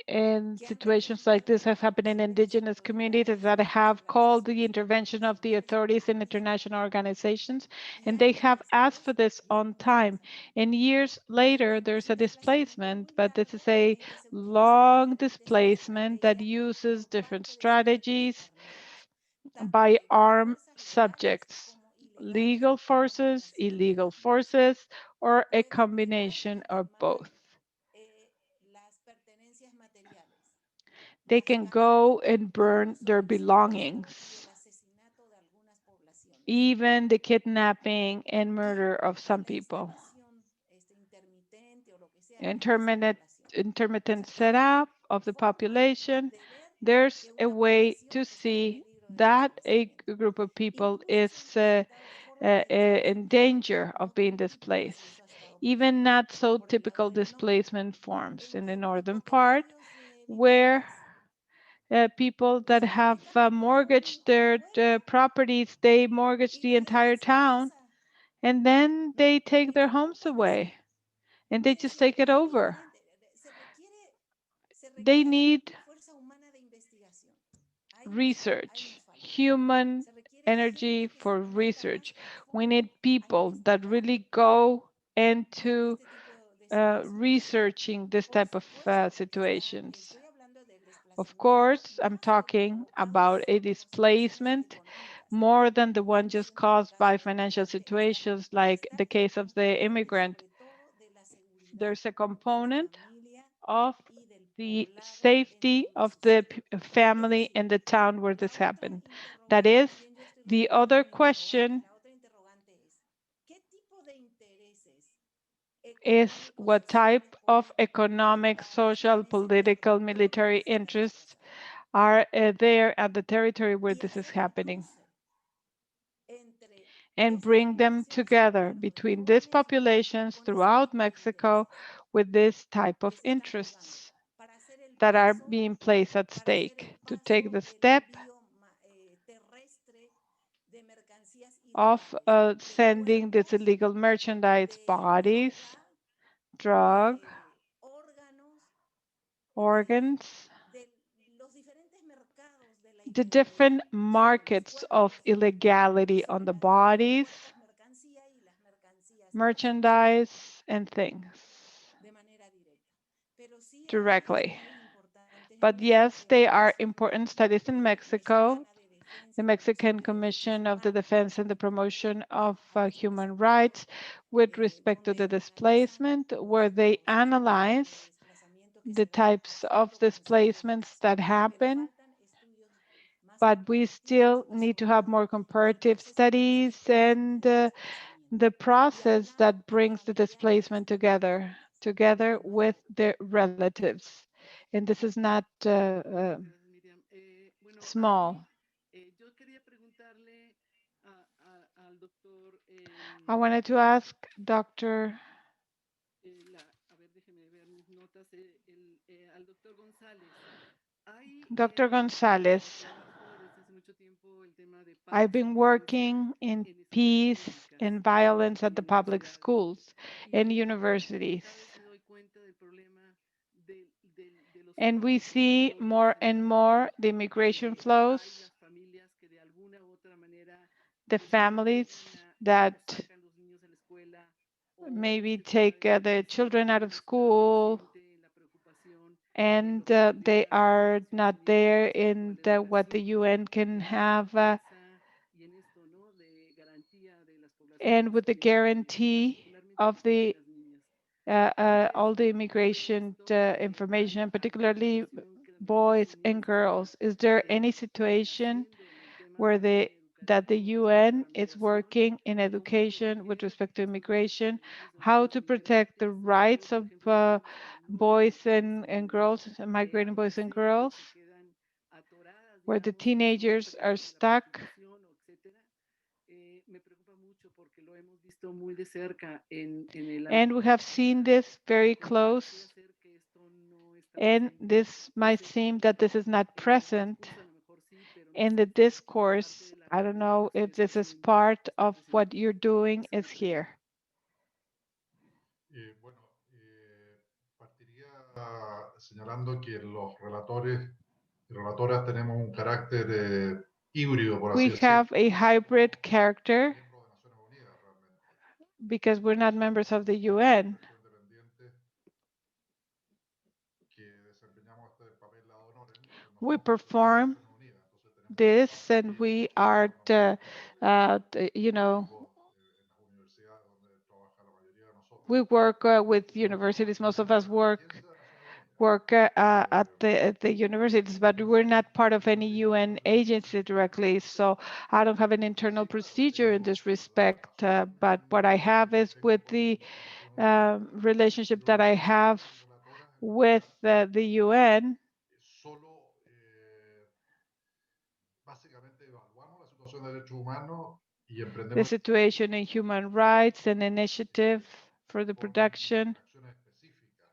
[SPEAKER 1] in situations like this have happened in indigenous communities that have called the intervention of the authorities and international organizations, and they have asked for this on time. And years later, there's a displacement, but this is a long displacement that uses different strategies by armed subjects, legal forces, illegal forces, or a combination of both. they can go and burn their belongings, even the kidnapping and murder of some people. Intermittent setup of the population, there's a way to see that a group of people is in danger of being displaced. Even not so typical displacement forms in the northern part, where people that have mortgaged their properties, they mortgage the entire town, and then they take their homes away and they just take it over. They need research, human energy for research. We need people that really go into researching this type of situations. Of course, I'm talking about a displacement more than the one just caused by financial situations like the case of the immigrant. There's a component of the safety of the family and the town where this happened. That is, the other question is what type of economic, social, political, military interests are there at the territory where this is happening, and bring them together between these populations throughout Mexico with this type of interests that are being placed at stake to take the step of sending this illegal merchandise, bodies, drug, organs, the different markets of illegality on the bodies, merchandise, and things directly. But yes, they are important studies in Mexico. The Mexican Commission of the Defense and the Promotion of Human Rights with respect to the displacement, where they analyze the types of displacements that happen, but we still need to have more comparative studies and the process that brings the displacement together with their relatives. And this is not
[SPEAKER 5] Gracias, Miriam. Bueno,
[SPEAKER 1] small.
[SPEAKER 5] yo quería preguntarle al doctor,
[SPEAKER 1] I wanted to ask Dr.
[SPEAKER 5] a ver, déjeme ver mis notas, al doctor González. Hay
[SPEAKER 1] Dr.
[SPEAKER 5] en su
[SPEAKER 1] Gonzalez.
[SPEAKER 5] trabajo desde hace mucho tiempo el tema de
[SPEAKER 1] I've
[SPEAKER 5] paz y
[SPEAKER 1] been
[SPEAKER 5] violencia
[SPEAKER 1] working in
[SPEAKER 5] en escuelas
[SPEAKER 1] peace
[SPEAKER 5] públicas
[SPEAKER 1] and
[SPEAKER 5] y
[SPEAKER 1] violence at
[SPEAKER 5] en
[SPEAKER 1] the public
[SPEAKER 5] universidades.
[SPEAKER 1] schools and universities.
[SPEAKER 5] Cada vez me doy cuenta del problema de los
[SPEAKER 1] And we
[SPEAKER 5] flujos
[SPEAKER 1] see
[SPEAKER 5] migratorios
[SPEAKER 1] more
[SPEAKER 5] en
[SPEAKER 1] and
[SPEAKER 5] donde
[SPEAKER 1] more the immigration
[SPEAKER 5] hay
[SPEAKER 1] flows,
[SPEAKER 5] las familias que de alguna u otra manera
[SPEAKER 1] the
[SPEAKER 5] pues no
[SPEAKER 1] families
[SPEAKER 5] dejan o
[SPEAKER 1] that
[SPEAKER 5] sacan los niños de la escuela o
[SPEAKER 1] maybe
[SPEAKER 5] se toma
[SPEAKER 1] take
[SPEAKER 5] esta
[SPEAKER 1] the
[SPEAKER 5] decisión
[SPEAKER 1] children
[SPEAKER 5] y
[SPEAKER 1] out of
[SPEAKER 5] no está
[SPEAKER 1] school
[SPEAKER 5] presente en la preocupación de lo
[SPEAKER 1] and
[SPEAKER 5] que
[SPEAKER 1] they
[SPEAKER 5] genera las
[SPEAKER 1] are
[SPEAKER 5] Naciones
[SPEAKER 1] not there
[SPEAKER 5] Unidas,
[SPEAKER 1] in
[SPEAKER 5] cuál es la
[SPEAKER 1] what the
[SPEAKER 5] relación
[SPEAKER 1] UN can
[SPEAKER 5] entre la
[SPEAKER 1] have
[SPEAKER 5] pobreza y en esto, ¿no? De garantía de las
[SPEAKER 1] and
[SPEAKER 5] poblaciones
[SPEAKER 1] with the
[SPEAKER 5] y
[SPEAKER 1] guarantee
[SPEAKER 5] particularmente
[SPEAKER 1] of
[SPEAKER 5] de
[SPEAKER 1] the
[SPEAKER 5] las niñas. Entonces,
[SPEAKER 1] all the
[SPEAKER 5] veo
[SPEAKER 1] immigration
[SPEAKER 5] esto,
[SPEAKER 1] information,
[SPEAKER 5] hay alguna
[SPEAKER 1] particularly
[SPEAKER 5] situación que las Naciones
[SPEAKER 1] boys and
[SPEAKER 5] Unidas
[SPEAKER 1] girls. Is there any
[SPEAKER 5] esté
[SPEAKER 1] situation
[SPEAKER 5] haciendo en el tema
[SPEAKER 1] where that the
[SPEAKER 5] educativo
[SPEAKER 1] UN
[SPEAKER 5] para
[SPEAKER 1] is
[SPEAKER 5] migración,
[SPEAKER 1] working in
[SPEAKER 5] cómo
[SPEAKER 1] education with
[SPEAKER 5] proteger
[SPEAKER 1] respect to
[SPEAKER 5] estos derechos
[SPEAKER 1] immigration,
[SPEAKER 5] de los niños, de las
[SPEAKER 1] how
[SPEAKER 5] niñas
[SPEAKER 1] to protect the
[SPEAKER 5] inmigrantes, sobre todo,
[SPEAKER 1] rights
[SPEAKER 5] por
[SPEAKER 1] of
[SPEAKER 5] ejemplo, de niñas que no tienen
[SPEAKER 1] boys
[SPEAKER 5] Estados
[SPEAKER 1] and
[SPEAKER 5] miembros,
[SPEAKER 1] girls, migrating boys and
[SPEAKER 5] adolescentes
[SPEAKER 1] girls,
[SPEAKER 5] que quedan atoradas,
[SPEAKER 1] where the
[SPEAKER 5] digamos, en su
[SPEAKER 1] teenagers
[SPEAKER 5] etapa que
[SPEAKER 1] are
[SPEAKER 5] sigue la
[SPEAKER 1] stuck.
[SPEAKER 5] prostitución, o etcétera. Me preocupa mucho porque lo hemos visto muy de cerca en el
[SPEAKER 1] And we have seen this very
[SPEAKER 5] pareciera
[SPEAKER 1] close,
[SPEAKER 5] ser que esto no está
[SPEAKER 1] and
[SPEAKER 5] presente.
[SPEAKER 1] this
[SPEAKER 5] No
[SPEAKER 1] might
[SPEAKER 5] sé
[SPEAKER 1] seem
[SPEAKER 5] si
[SPEAKER 1] that this is not
[SPEAKER 5] en el
[SPEAKER 1] present
[SPEAKER 5] transcurso a lo mejor sí, pero no
[SPEAKER 1] in
[SPEAKER 5] sé
[SPEAKER 1] the
[SPEAKER 5] si parte
[SPEAKER 1] discourse.
[SPEAKER 5] de la
[SPEAKER 1] I don't
[SPEAKER 5] realidad de
[SPEAKER 1] know
[SPEAKER 5] lo que
[SPEAKER 1] if
[SPEAKER 5] usted está
[SPEAKER 1] this is
[SPEAKER 5] haciendo
[SPEAKER 1] part
[SPEAKER 5] está
[SPEAKER 1] of what
[SPEAKER 5] presente.
[SPEAKER 1] you're doing
[SPEAKER 5] Esa es
[SPEAKER 1] is
[SPEAKER 5] la pregunta.
[SPEAKER 1] here.
[SPEAKER 6] Bueno, partiría señalando que los relatores y relatoras tenemos un carácter híbrido, por así
[SPEAKER 1] We
[SPEAKER 6] decirlo.
[SPEAKER 1] have a hybrid character
[SPEAKER 6] Miembros de Naciones Unidas, realmente.
[SPEAKER 1] because we're not members of the
[SPEAKER 6] Una
[SPEAKER 1] UN.
[SPEAKER 6] organización independiente que desempeñamos este papel ad honorem, pues no
[SPEAKER 1] We
[SPEAKER 6] somos miembros de
[SPEAKER 1] perform
[SPEAKER 6] Naciones Unidas, entonces tenemos que
[SPEAKER 1] this
[SPEAKER 6] trabajar
[SPEAKER 1] and
[SPEAKER 6] también
[SPEAKER 1] we
[SPEAKER 6] con
[SPEAKER 1] are,
[SPEAKER 6] los nombramientos de
[SPEAKER 1] you know,
[SPEAKER 6] equipos en las universidades donde trabaja la mayoría de nosotros.
[SPEAKER 1] we work with
[SPEAKER 6] Nosotros
[SPEAKER 1] universities. Most of us
[SPEAKER 6] pertenecemos a la
[SPEAKER 1] work
[SPEAKER 6] agencia de Naciones Unidas.
[SPEAKER 1] work at the universities, but we're not part of any UN agency directly. So I don't have an internal procedure in this respect. But what I have is with the relationship that I have with the UN.
[SPEAKER 6] Solo básicamente evaluamos la situación de derechos humanos y
[SPEAKER 1] The
[SPEAKER 6] emprendemos
[SPEAKER 1] situation in human rights and initiative for the production
[SPEAKER 6] acciones específicas,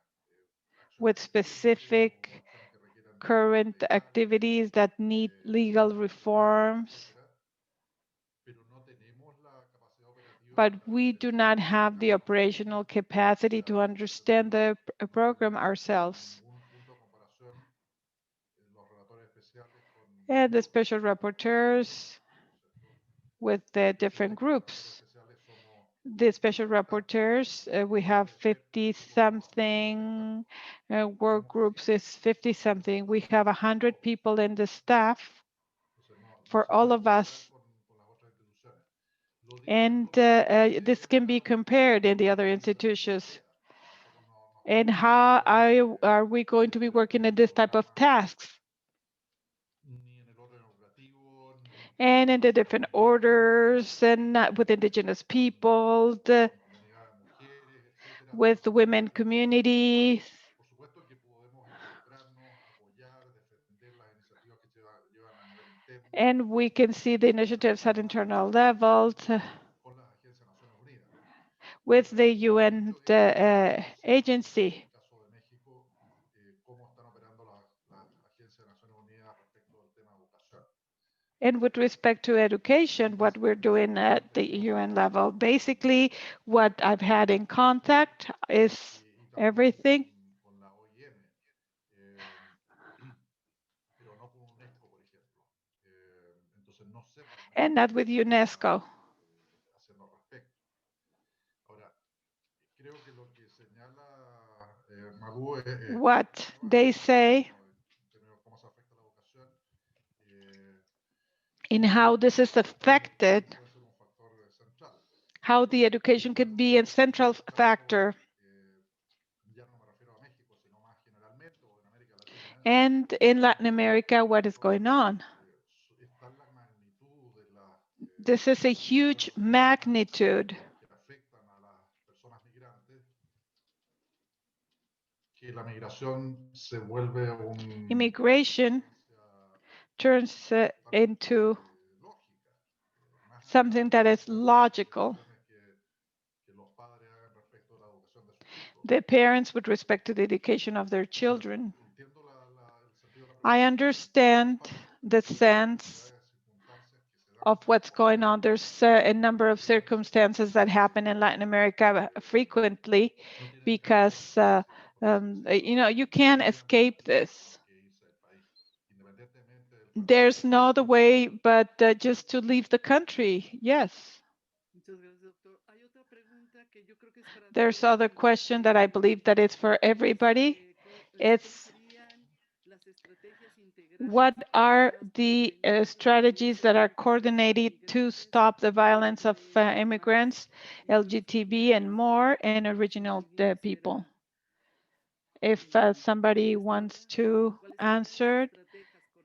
[SPEAKER 1] with specific current activities that need legal reforms,
[SPEAKER 6] pero no tenemos la capacidad operativa
[SPEAKER 1] but we do not have the operational capacity to understand the program ourselves.
[SPEAKER 6] ningún punto de comparación los relatores especiales con
[SPEAKER 1] And the special rapporteurs with the different groups.
[SPEAKER 6] especiales somos
[SPEAKER 1] The special rapporteurs, we have 50 something, work groups is 50 something. We have 100 people in the staff
[SPEAKER 6] entonces no
[SPEAKER 1] for
[SPEAKER 6] se
[SPEAKER 1] all
[SPEAKER 6] puede
[SPEAKER 1] of
[SPEAKER 6] comparar
[SPEAKER 1] us.
[SPEAKER 6] con las otras instituciones. Lo digo
[SPEAKER 1] And this can be compared in the other institutions. And how are we going to be working in this type of tasks?
[SPEAKER 6] ni en el orden operativo, ni
[SPEAKER 1] And in the different orders and with indigenous people,
[SPEAKER 6] con comunidades de mujeres, etcétera.
[SPEAKER 1] with the women communities.
[SPEAKER 6] Por supuesto que podemos involucrarnos, apoyar, defender las iniciativas que llevan a nivel interno
[SPEAKER 1] And we can see the initiatives at internal levels
[SPEAKER 6] con las agencias de Naciones Unidas.
[SPEAKER 1] with the UN agency.
[SPEAKER 6] En el caso de México, cómo están operando las agencias de Naciones Unidas respecto al tema de educación.
[SPEAKER 1] And with respect to education, what we're doing at the UN level, basically what I've had in contact is
[SPEAKER 6] Y
[SPEAKER 1] everything,
[SPEAKER 6] con la OIM, pero no con UNESCO, por ejemplo. Entonces no sé realmente
[SPEAKER 1] and not with UNESCO.
[SPEAKER 6] haciendo al respecto. Ahora, creo que lo que señala Magu es
[SPEAKER 1] What they say
[SPEAKER 6] en términos de cómo se afecta la educación.
[SPEAKER 1] in how this is affected,
[SPEAKER 6] Puede ser un factor central.
[SPEAKER 1] how the education could be a central factor.
[SPEAKER 6] Ya no me refiero a México, sino más generalmente o en América Latina.
[SPEAKER 1] And in Latin America, what is going on?
[SPEAKER 6] Está la magnitud de las
[SPEAKER 1] This is a huge magnitude
[SPEAKER 6] que afectan a las personas migrantes, que la migración se vuelve un
[SPEAKER 1] immigration turns into
[SPEAKER 6] lógica, más
[SPEAKER 1] something that is logical.
[SPEAKER 6] que los padres hagan respecto a la educación de sus hijos.
[SPEAKER 1] The parents with respect to the education of their children.
[SPEAKER 6] Entiendo el sentido de la
[SPEAKER 1] I
[SPEAKER 6] pregunta,
[SPEAKER 1] understand the sense
[SPEAKER 6] circunstancias que se dan
[SPEAKER 1] of what's going on. There's a number of circumstances that happen in Latin America frequently because, you can't escape this.
[SPEAKER 6] que irse del país, independientemente del
[SPEAKER 1] There's no other way but just to leave the country. Yes.
[SPEAKER 5] Muchas gracias, doctor. Hay otra pregunta que yo creo que es para
[SPEAKER 1] There's
[SPEAKER 5] todos,
[SPEAKER 1] other question that I believe that is for everybody.
[SPEAKER 5] ¿Cuáles
[SPEAKER 1] It's
[SPEAKER 5] serían las estrategias integrales
[SPEAKER 1] what are
[SPEAKER 5] para
[SPEAKER 1] the
[SPEAKER 5] prevenir
[SPEAKER 1] strategies that are coordinated to stop the violence of immigrants, LGTB and more, and original people? If somebody wants to answer,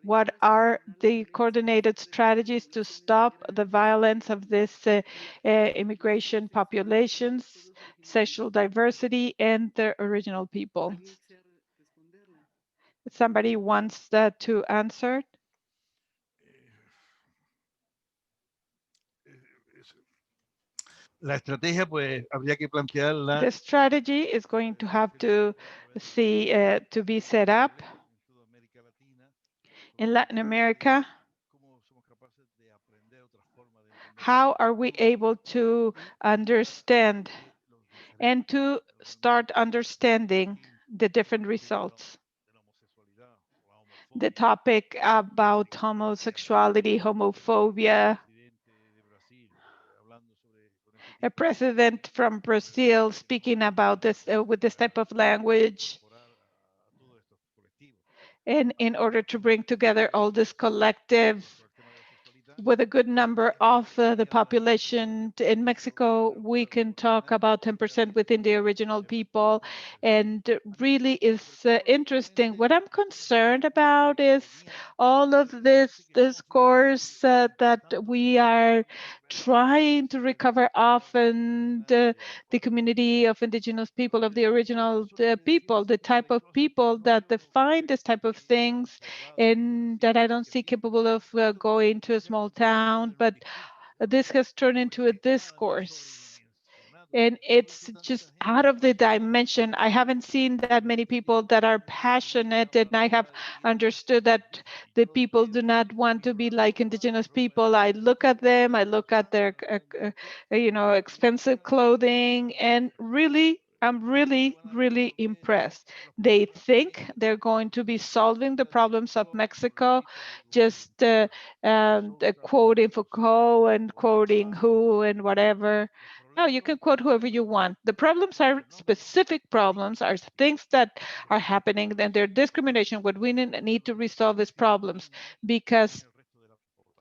[SPEAKER 1] what are the coordinated strategies to stop the violence of this immigration populations, sexual diversity, and the original people?
[SPEAKER 5] ¿Alguien desea responderla?
[SPEAKER 1] Somebody wants to answer?
[SPEAKER 3] La estrategia, pues, habría que plantearla
[SPEAKER 1] The strategy is going to have to see to be set up
[SPEAKER 3] en toda América Latina,
[SPEAKER 1] in Latin America.
[SPEAKER 3] cómo somos capaces de aprender otras formas de entender
[SPEAKER 1] How are we able to understand
[SPEAKER 3] los
[SPEAKER 1] and
[SPEAKER 3] diferentes
[SPEAKER 1] to start understanding the different results?
[SPEAKER 3] de la homosexualidad o la
[SPEAKER 1] The
[SPEAKER 3] homofobia.
[SPEAKER 1] topic about homosexuality, homophobia,
[SPEAKER 3] Presidente de Brasil hablando con este
[SPEAKER 1] a
[SPEAKER 3] tipo
[SPEAKER 1] president from Brazil speaking about this with this type of language,
[SPEAKER 3] incorporar a todos estos colectivos.
[SPEAKER 1] and in order to bring together all this collective
[SPEAKER 3] Con el tema de la sexualidad,
[SPEAKER 1] with a good number of the population. In Mexico, we can talk about 10% within the original people, and really is interesting. What I'm concerned about is all of this discourse that we are trying to recover often the community of indigenous people, of the original people, the type of people that define this type of things, and that I don't see capable of going to a small town, but this has turned into a discourse. And it's just out of the dimension. I haven't seen that many people that are passionate, and I have understood that the people do not want to be like indigenous people. I look at them, I look at their, expensive clothing, and really, I'm really, really impressed. They think they're going to be solving the problems of Mexico, just quoting Foucault and quoting who and whatever. No, you can quote whoever you want. The problems are specific problems, are things that are happening, and they're discrimination. What we need to resolve is problems, because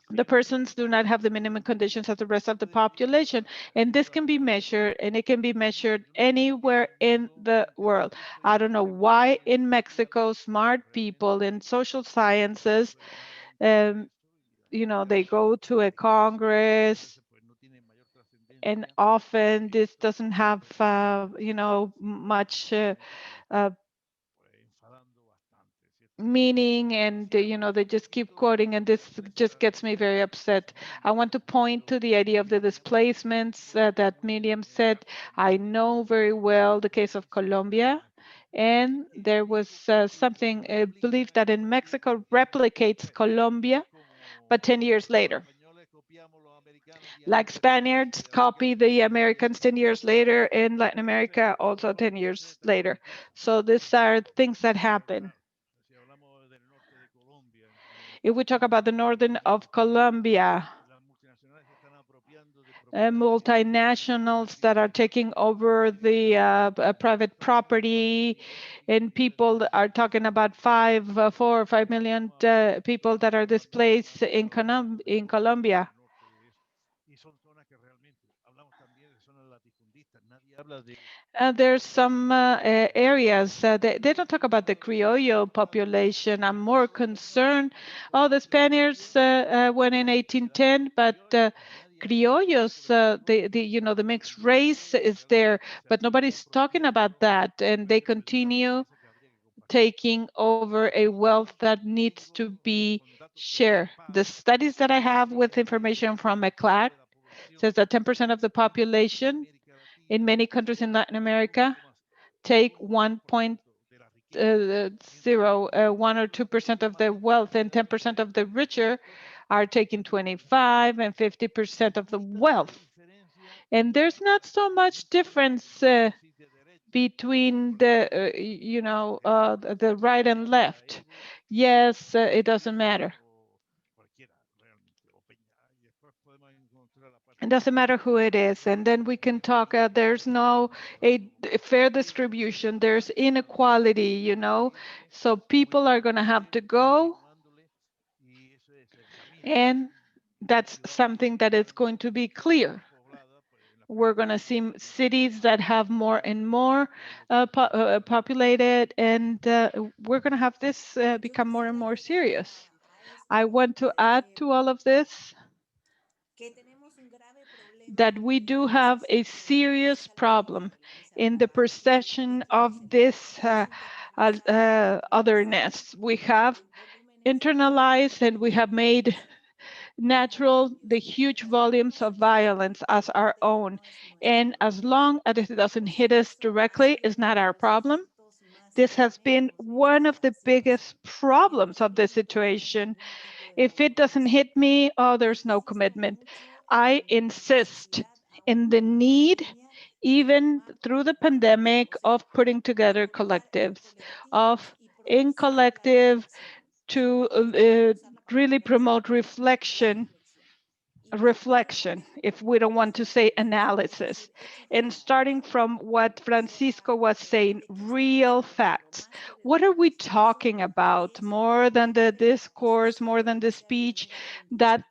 [SPEAKER 1] the persons do not have the minimum conditions as the rest of the population. And this can be measured, and it can be measured anywhere in the world. I don't know why in Mexico, smart people in social sciences, um, they go to a Congress, and often this doesn't have, much meaning, and they just keep quoting, and this just gets me very upset. I want to point to the idea of the displacements that Miriam said. I know very well the case of Colombia, and there was something believed that in Mexico replicates Colombia, but 10 years later. Like Spaniards copy the Americans 10 years later, in Latin America also 10 years later. So these are things that happen. If we talk about the northern of Colombia, multinationals that are taking over the private property, and people are talking about 4 or 5 million people that are displaced in Colombia. There's some areas, they don't talk about the Criollo population. I'm more concerned. Oh, the Spaniards went in 1810, but Criollos, the mixed race is there, but nobody's talking about that, and they continue taking over a wealth that needs to be shared. The studies that I have with information from ECLAC says that 10% of the population in many countries in Latin America take 1.0, 1 or 2% of the wealth, and 10% of the richer are taking 25 and 50% of the wealth. And there's not so much difference between the right and left. Yes, it doesn't matter. It doesn't matter who it is. And then we can talk, there's no a fair distribution, there's inequality, so people are going to have to go, and that's something that is going to be clear. We're going to see cities that have more and more populated, and we're going to have this become more and more serious. I want to add to all of this that we do have a serious problem in the perception of this otherness. We have internalized, and we have made natural the huge volumes of violence as our own. And as long as it doesn't hit us directly, it's not our problem. This has been one of the biggest problems of the situation. If it doesn't hit me, oh, there's no commitment. I insist in the need, even through the pandemic, of putting together collectives, of in collective to really promote reflection, if we don't want to say analysis. And starting from what Francisco was saying, real facts. What are we talking about? More than the discourse, more than the speech, that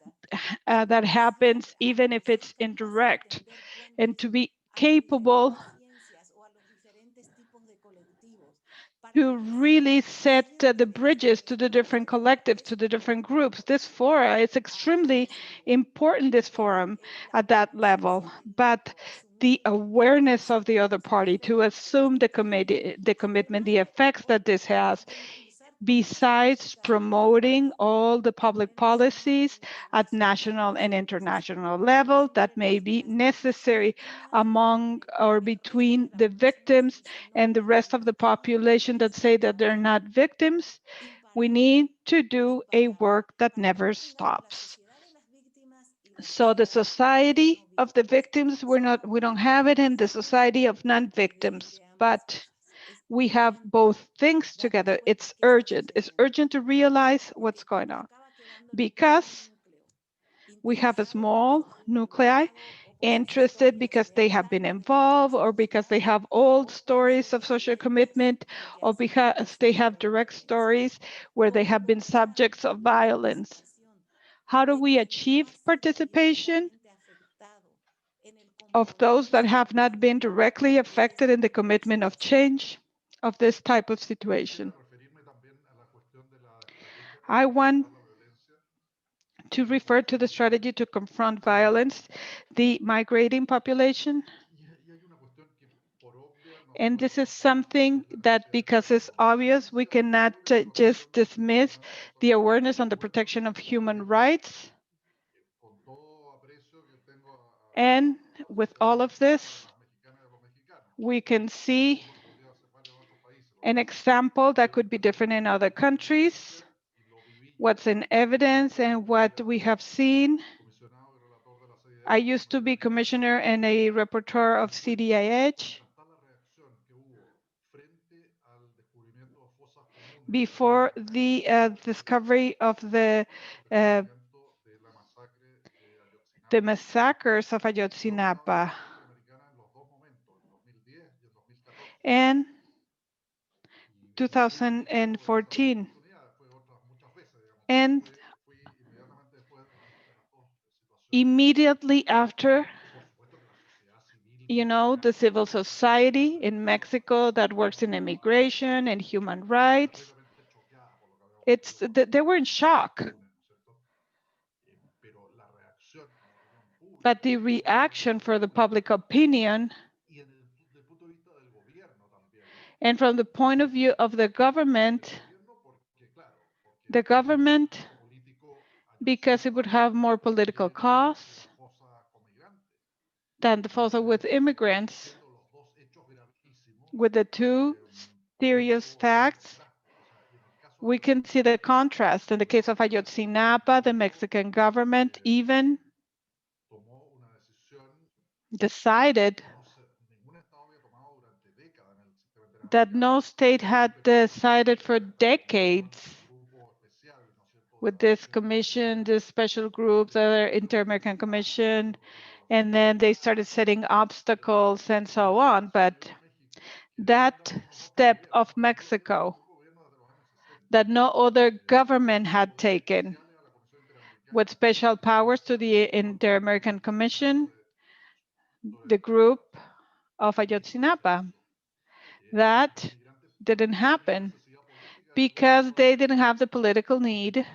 [SPEAKER 1] that happens, even if it's indirect, and to be capable to really set the bridges to the different collectives, to the different groups. This forum is extremely important, this forum at that level, but the awareness of the other party to assume the commitment, the effects that this has, besides promoting all the public policies at national and international level that may be necessary among or between the victims and the rest of the population that say that they're not victims, we need to do a work that never stops. So the society of the victims, we don't have it in the society of non-victims, but we have both things together. It's urgent. It's urgent to realize what's going on because we have a small nuclei interested because they have been involved or because they have old stories of social commitment or because they have direct stories where they have been subjects of violence. How do we achieve participation of those that have not been directly affected in the commitment of change of this type of situation? I want to refer to the strategy to confront violence, the migrating population. And this is something that, because it's obvious, we cannot just dismiss the awareness on the protection of human rights. And with all of this, we can see an example that could be different in other countries, what's in evidence and what we have seen. I used to be commissioner and a rapporteur of CDIH. Before the discovery of the massacres of Ayotzinapa. And 2014. And immediately after, you know, the civil society in Mexico that works in immigration and human rights, they were in shock. But the reaction for the public opinion and from the point of view of the government, because it would have more political costs than the photo with immigrants, with the two serious facts, we can see the contrast. In the case of Ayotzinapa, the Mexican government even decided that no state had decided for decades with this commission, this special group, the Inter-American Commission, and then they started setting obstacles and so on. But that step of Mexico that no other government had taken with special powers to the Inter-American Commission, the group of Ayotzinapa, that didn't happen because they didn't have the political need,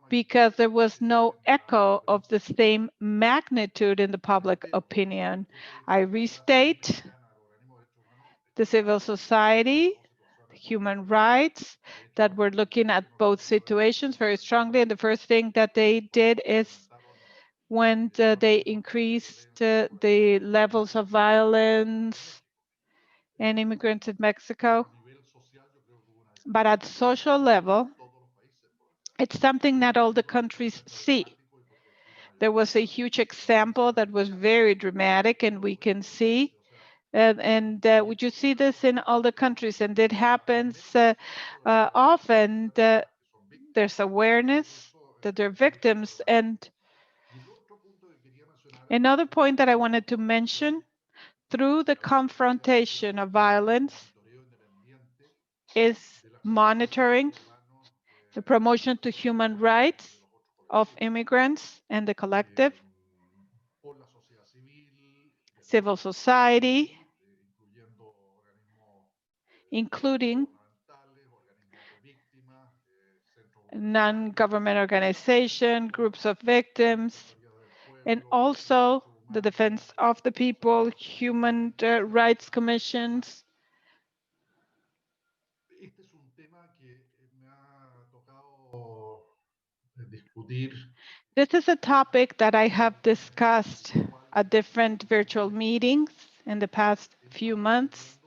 [SPEAKER 1] because there was no echo of the same magnitude in the public opinion. I restate, the civil society, human rights, that were looking at both situations very strongly. And the first thing that they did is when they increased the levels of violence and immigrants in Mexico. But at social level, it's something that all the countries see. There was a huge example that was very dramatic, and we can see, would you see this in all the countries? And it happens often. There's awareness that they're victims. And another point that I wanted to mention, through the confrontation of violence is monitoring, the promotion to human rights of immigrants and the collective,
[SPEAKER 6] por la sociedad civil,
[SPEAKER 1] civil society,
[SPEAKER 6] incluyendo organismos
[SPEAKER 1] including
[SPEAKER 6] gubernamentales, organismos de víctimas, centros
[SPEAKER 1] non-government organization, groups of victims, and also the defense of the people, human rights commissions.
[SPEAKER 6] Este es un tema que me ha tocado discutir.
[SPEAKER 1] This is a topic that I have discussed at different virtual meetings in the past few months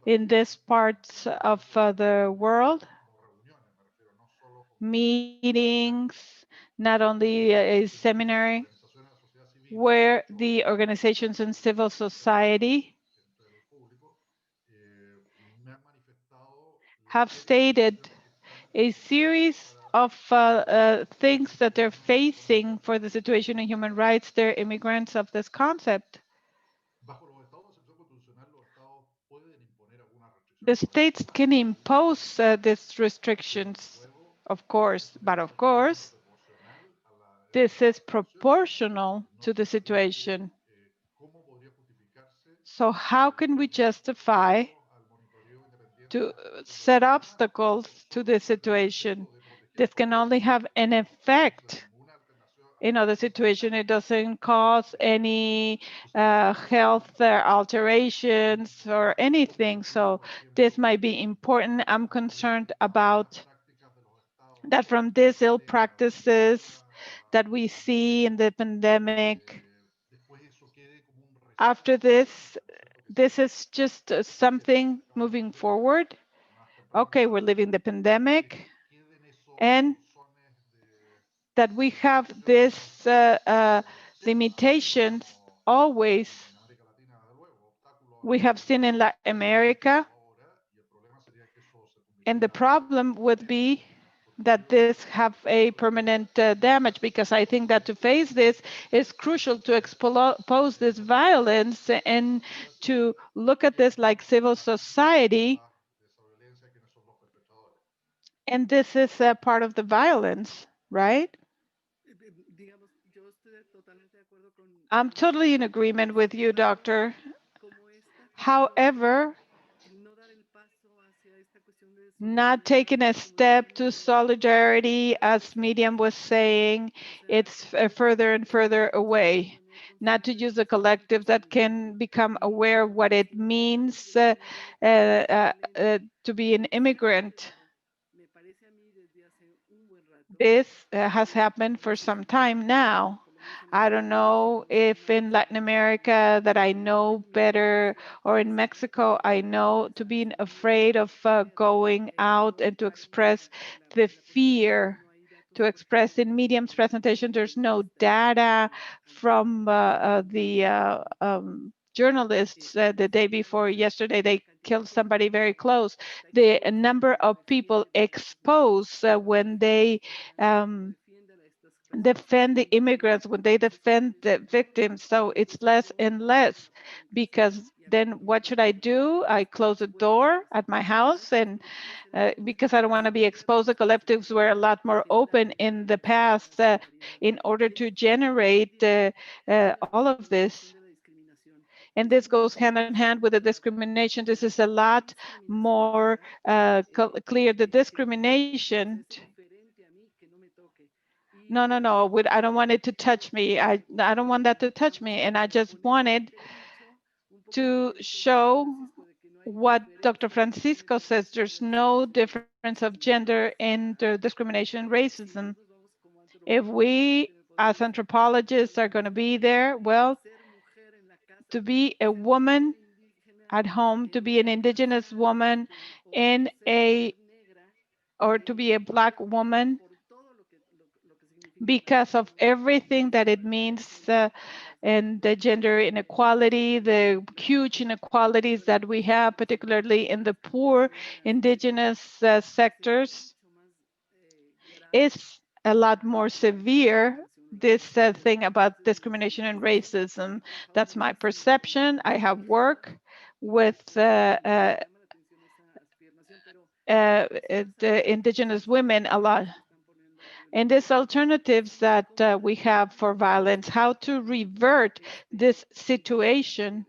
[SPEAKER 1] in this parts of the world. Meetings, not only a seminary, where the organizations in civil society have stated a series of things that they're facing for the situation in human rights. They're immigrants of this concept. The states can impose these restrictions, of course, but of course, this is proportional to the situation. So how can we justify to set obstacles to this situation? This can only have an effect in other situation. It doesn't cause any health alterations or anything. So this might be important. I'm concerned about that from these ill practices that we see in the pandemic. After this is just something moving forward. Okay, we're living the pandemic, and that we have these limitations always. We have seen in Latin America, and the problem would be that this have a permanent damage, because I think that to face this is crucial to expose this violence and to look at this like civil society. And this is a part of the violence, right? I'm totally in agreement with you, doctor. However, not taking a step to solidarity, as Medium was saying, it's further and further away. Not to use a collective that can become aware of what it means to be an immigrant. This has happened for some time now. I don't know if in Latin America that I know better, or in Mexico, I know to being afraid of going out and to express the fear, to express in Medium's presentation. There's no data from the journalists the day before yesterday. They killed somebody very close. The number of people exposed when they defend the immigrants, when they defend the victims. So it's less and less, because then what should I do? I close the door at my house, and because I don't want to be exposed. The collectives were a lot more open in the past in order to generate all of this. And this goes hand in hand with the discrimination. This is a lot more clear. The discrimination. No, I don't want it to touch me. I don't want that to touch me. And I just wanted to show what Dr. Francisco says. There's no difference of gender in the discrimination and racism. If we, as anthropologists, are going to be there, well, to be a woman at home, to be an indigenous woman in or to be a Black woman, because of everything that it means and the gender inequality, the huge inequalities that we have, particularly in the poor indigenous sectors, is a lot more severe. This thing about discrimination and racism, that's my perception. I have worked with the indigenous women a lot. And these alternatives that we have for violence, how to revert this situation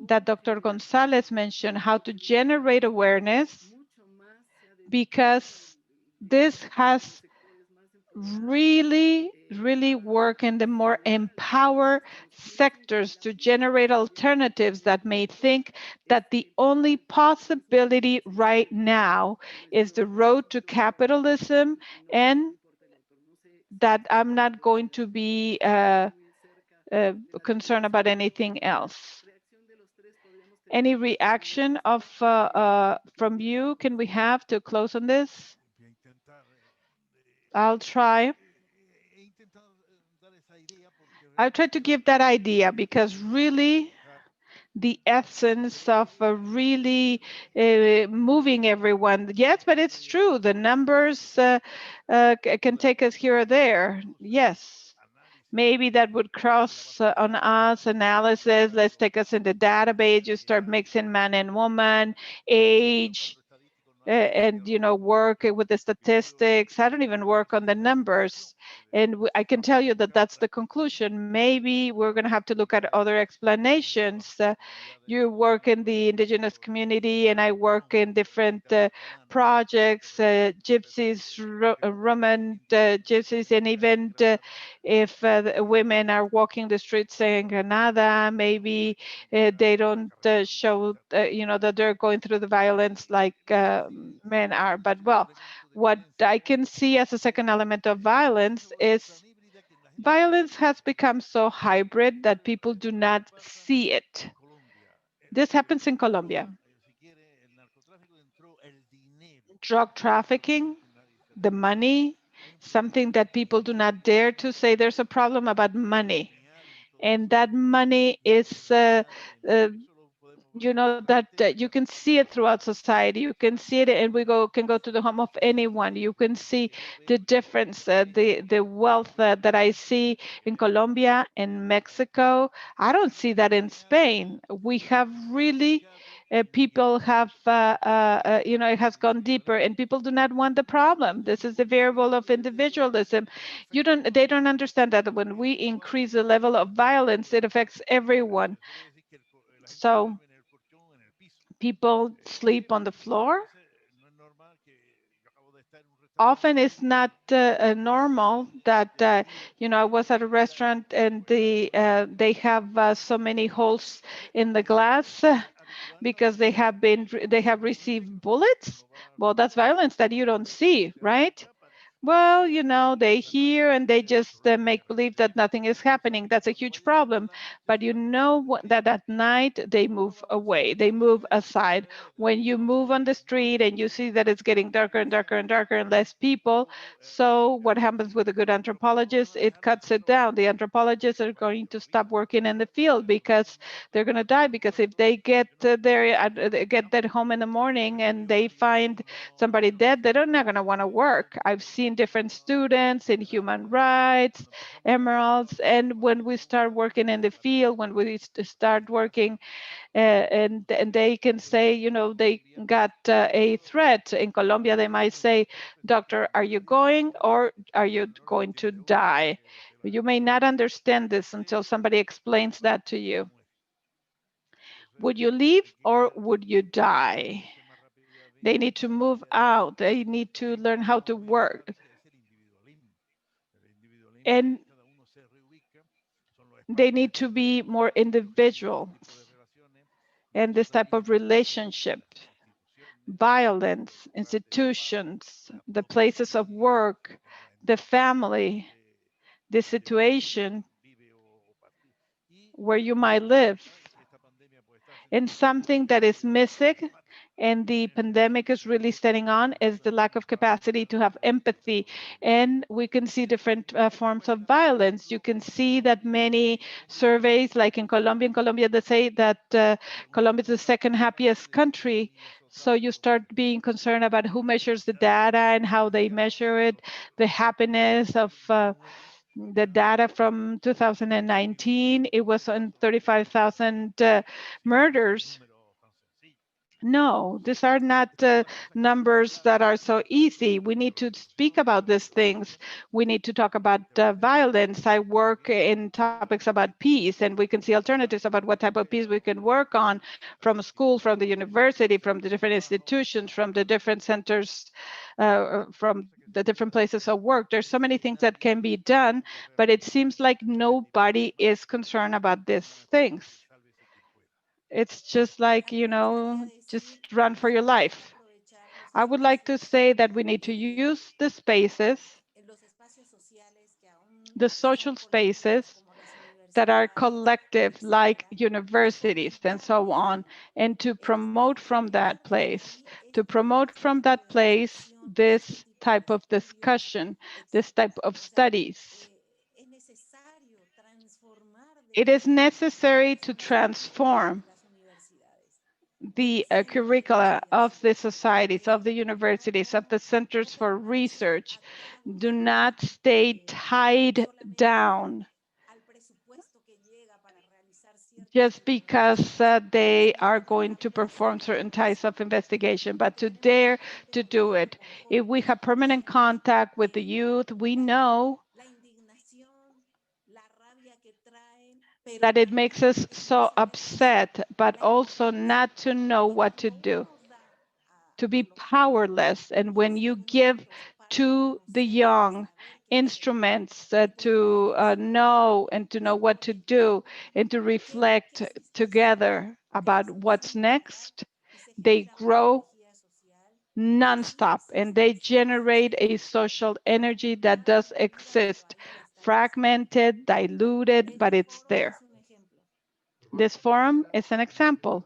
[SPEAKER 1] that Dr. Gonzalez mentioned, how to generate awareness, because this has really work in the more empower sectors to generate alternatives that may think that the only possibility right now is the road to capitalism, and that I'm not going to be concerned about anything else. Any reaction of from you can we have to close on this? I'll try. I'll try to give that idea, because really the essence of really moving everyone. Yes, but it's true. The numbers can take us here or there. Yes. Maybe that would cross on us analysis. Let's take us in the database. You start mixing man and woman, age, and work with the statistics. I don't even work on the numbers, and I can tell you that that's the conclusion. Maybe we're going to have to look at other explanations. You work in the indigenous community, and I work in different projects, gypsies, Roman gypsies, and even if the women are walking the streets saying nada, maybe they don't show that they're going through the violence like men are. But well, what I can see as a second element of violence is violence has become so hybrid that people do not see it. This happens in Colombia. Drug trafficking, the money, something that people do not dare to say. There's a problem about money, and that money is that you can see it throughout society. You can see it, and can go to the home of anyone. You can see the difference, the wealth that I see in Colombia and Mexico. I don't see that in Spain. We have really people have it has gone deeper, and people do not want the problem. This is the variable of individualism. They don't understand that when we increase the level of violence, it affects everyone. So people sleep on the floor. Often it's not normal that I was at a restaurant and they have so many holes in the glass because they have received bullets. Well, that's violence that you don't see, right? Well, they hear and they just make believe that nothing is happening. That's a huge problem. But that at night they move away, they move aside. When you move on the street and you see that it's getting darker and darker and darker and less people, so what happens with a good anthropologist? It cuts it down. The anthropologists are going to stop working in the field because they're going to die. Because if they get that home in the morning and they find somebody dead, they're not going to want to work. I've seen different students in human rights, emeralds, and when we start working in the field, when we start working and they can say, they got a threat. In Colombia, they might say, doctor, are you going or are you going to die? You may not understand this until somebody explains that to you. Would you leave or would you die? They need to move out. They need to learn how to work. And they need to be more individual. And this type of relationship, violence, institutions, the places of work, the family, the situation where you might live. And something that is missing and the pandemic is really setting on is the lack of capacity to have empathy. And we can see different forms of violence. You can see that many surveys, like in Colombia, they say that Colombia is the second happiest country. So you start being concerned about who measures the data and how they measure it, the happiness of the data from 2019, it was on 35,000 murders. No, these are not numbers that are so easy. We need to speak about these things. We need to talk about violence. I work in topics about peace, and we can see alternatives about what type of peace we can work on from school, from the university, from the different institutions, from the different centers, from the different places of work. There's so many things that can be done, but it seems like nobody is concerned about these things. It's just like, just run for your life. I would like to say that we need to use the spaces, the social spaces that are collective, like universities and so on, and to promote from that place, this type of discussion, this type of studies. It is necessary to transform the curricula of the societies, of the universities, of the centers for research. Do not stay tied down just because they are going to perform certain types of investigation, but to dare to do it. If we have permanent contact with the youth, we know that it makes us so upset, but also not to know what to do, to be powerless. And when you give to the young instruments to know and to know what to do and to reflect together about what's next, they grow nonstop and they generate a social energy that does exist, fragmented, diluted, but it's there. This forum is an example.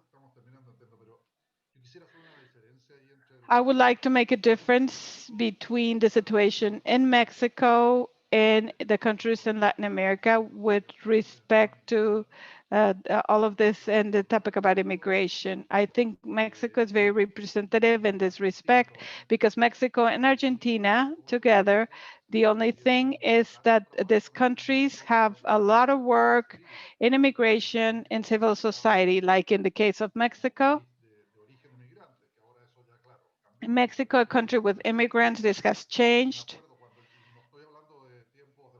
[SPEAKER 1] I would like to make a difference between the situation in Mexico and the countries in Latin America with respect to all of this and the topic about immigration. I think Mexico is very representative in this respect because Mexico and Argentina together, the only thing is that these countries have a lot of work in immigration and civil society, like in the case of Mexico. In Mexico, a country with immigrants, this has changed.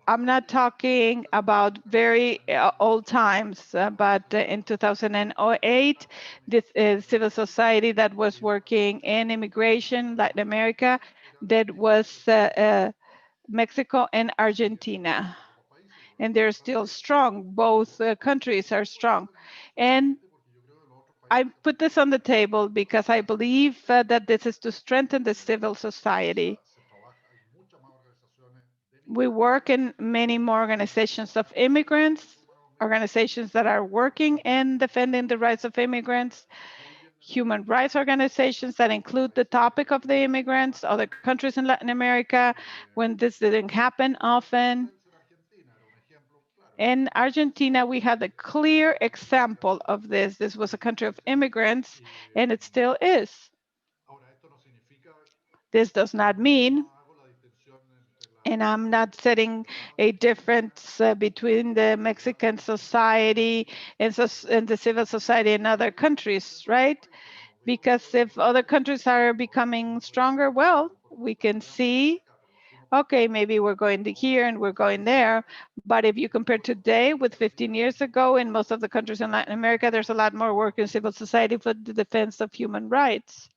[SPEAKER 1] I'm not talking about very old times, but in 2008, this civil society that was working in immigration, Latin America, that was Mexico and Argentina. And they're still strong. Both countries are strong. And I put this on the table because I believe that this is to strengthen the civil society. We work in many more organizations of immigrants, organizations that are working in defending the rights of immigrants, human rights organizations that include the topic of the immigrants, other countries in Latin America, when this didn't happen often. In Argentina, we had a clear example of this. This was a country of immigrants, and it still is. This does not mean, and I'm not setting a difference between the Mexican society and the civil society in other countries, right? Because if other countries are becoming stronger, well, we can see, okay, maybe we're going to here and we're going there. But if you compare today with 15 years ago, in most of the countries in Latin America, there's a lot more work in civil society for the defense of human rights.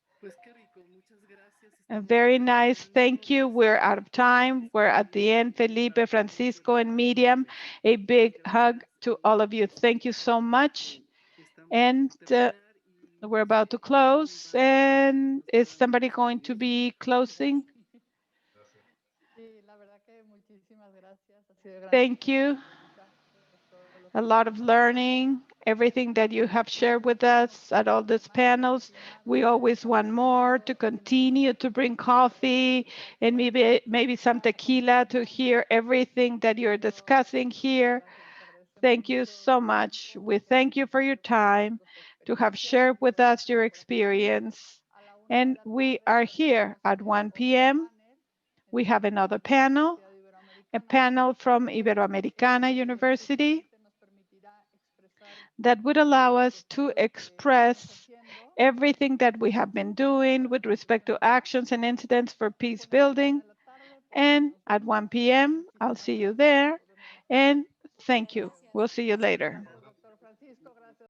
[SPEAKER 1] Very nice. Thank you. We're out of time. We're at the end. Felipe, Francisco, and Medium, a big hug to all of you. Thank you so much. And we're about to close. And is somebody going to be closing? Thank you. A lot of learning, everything that you have shared with us at all these panels. We always want more to continue to bring coffee and maybe some tequila to hear everything that you're discussing here. Thank you so much. We thank you for your time to have shared with us your experience. And we are here at 1 p.m. We have another panel, a panel from Iberoamericana University that would allow us to express everything that we have been doing with respect to actions and incidents for peace building. And at 1 p.m., I'll see you there. And thank you. We'll see you later.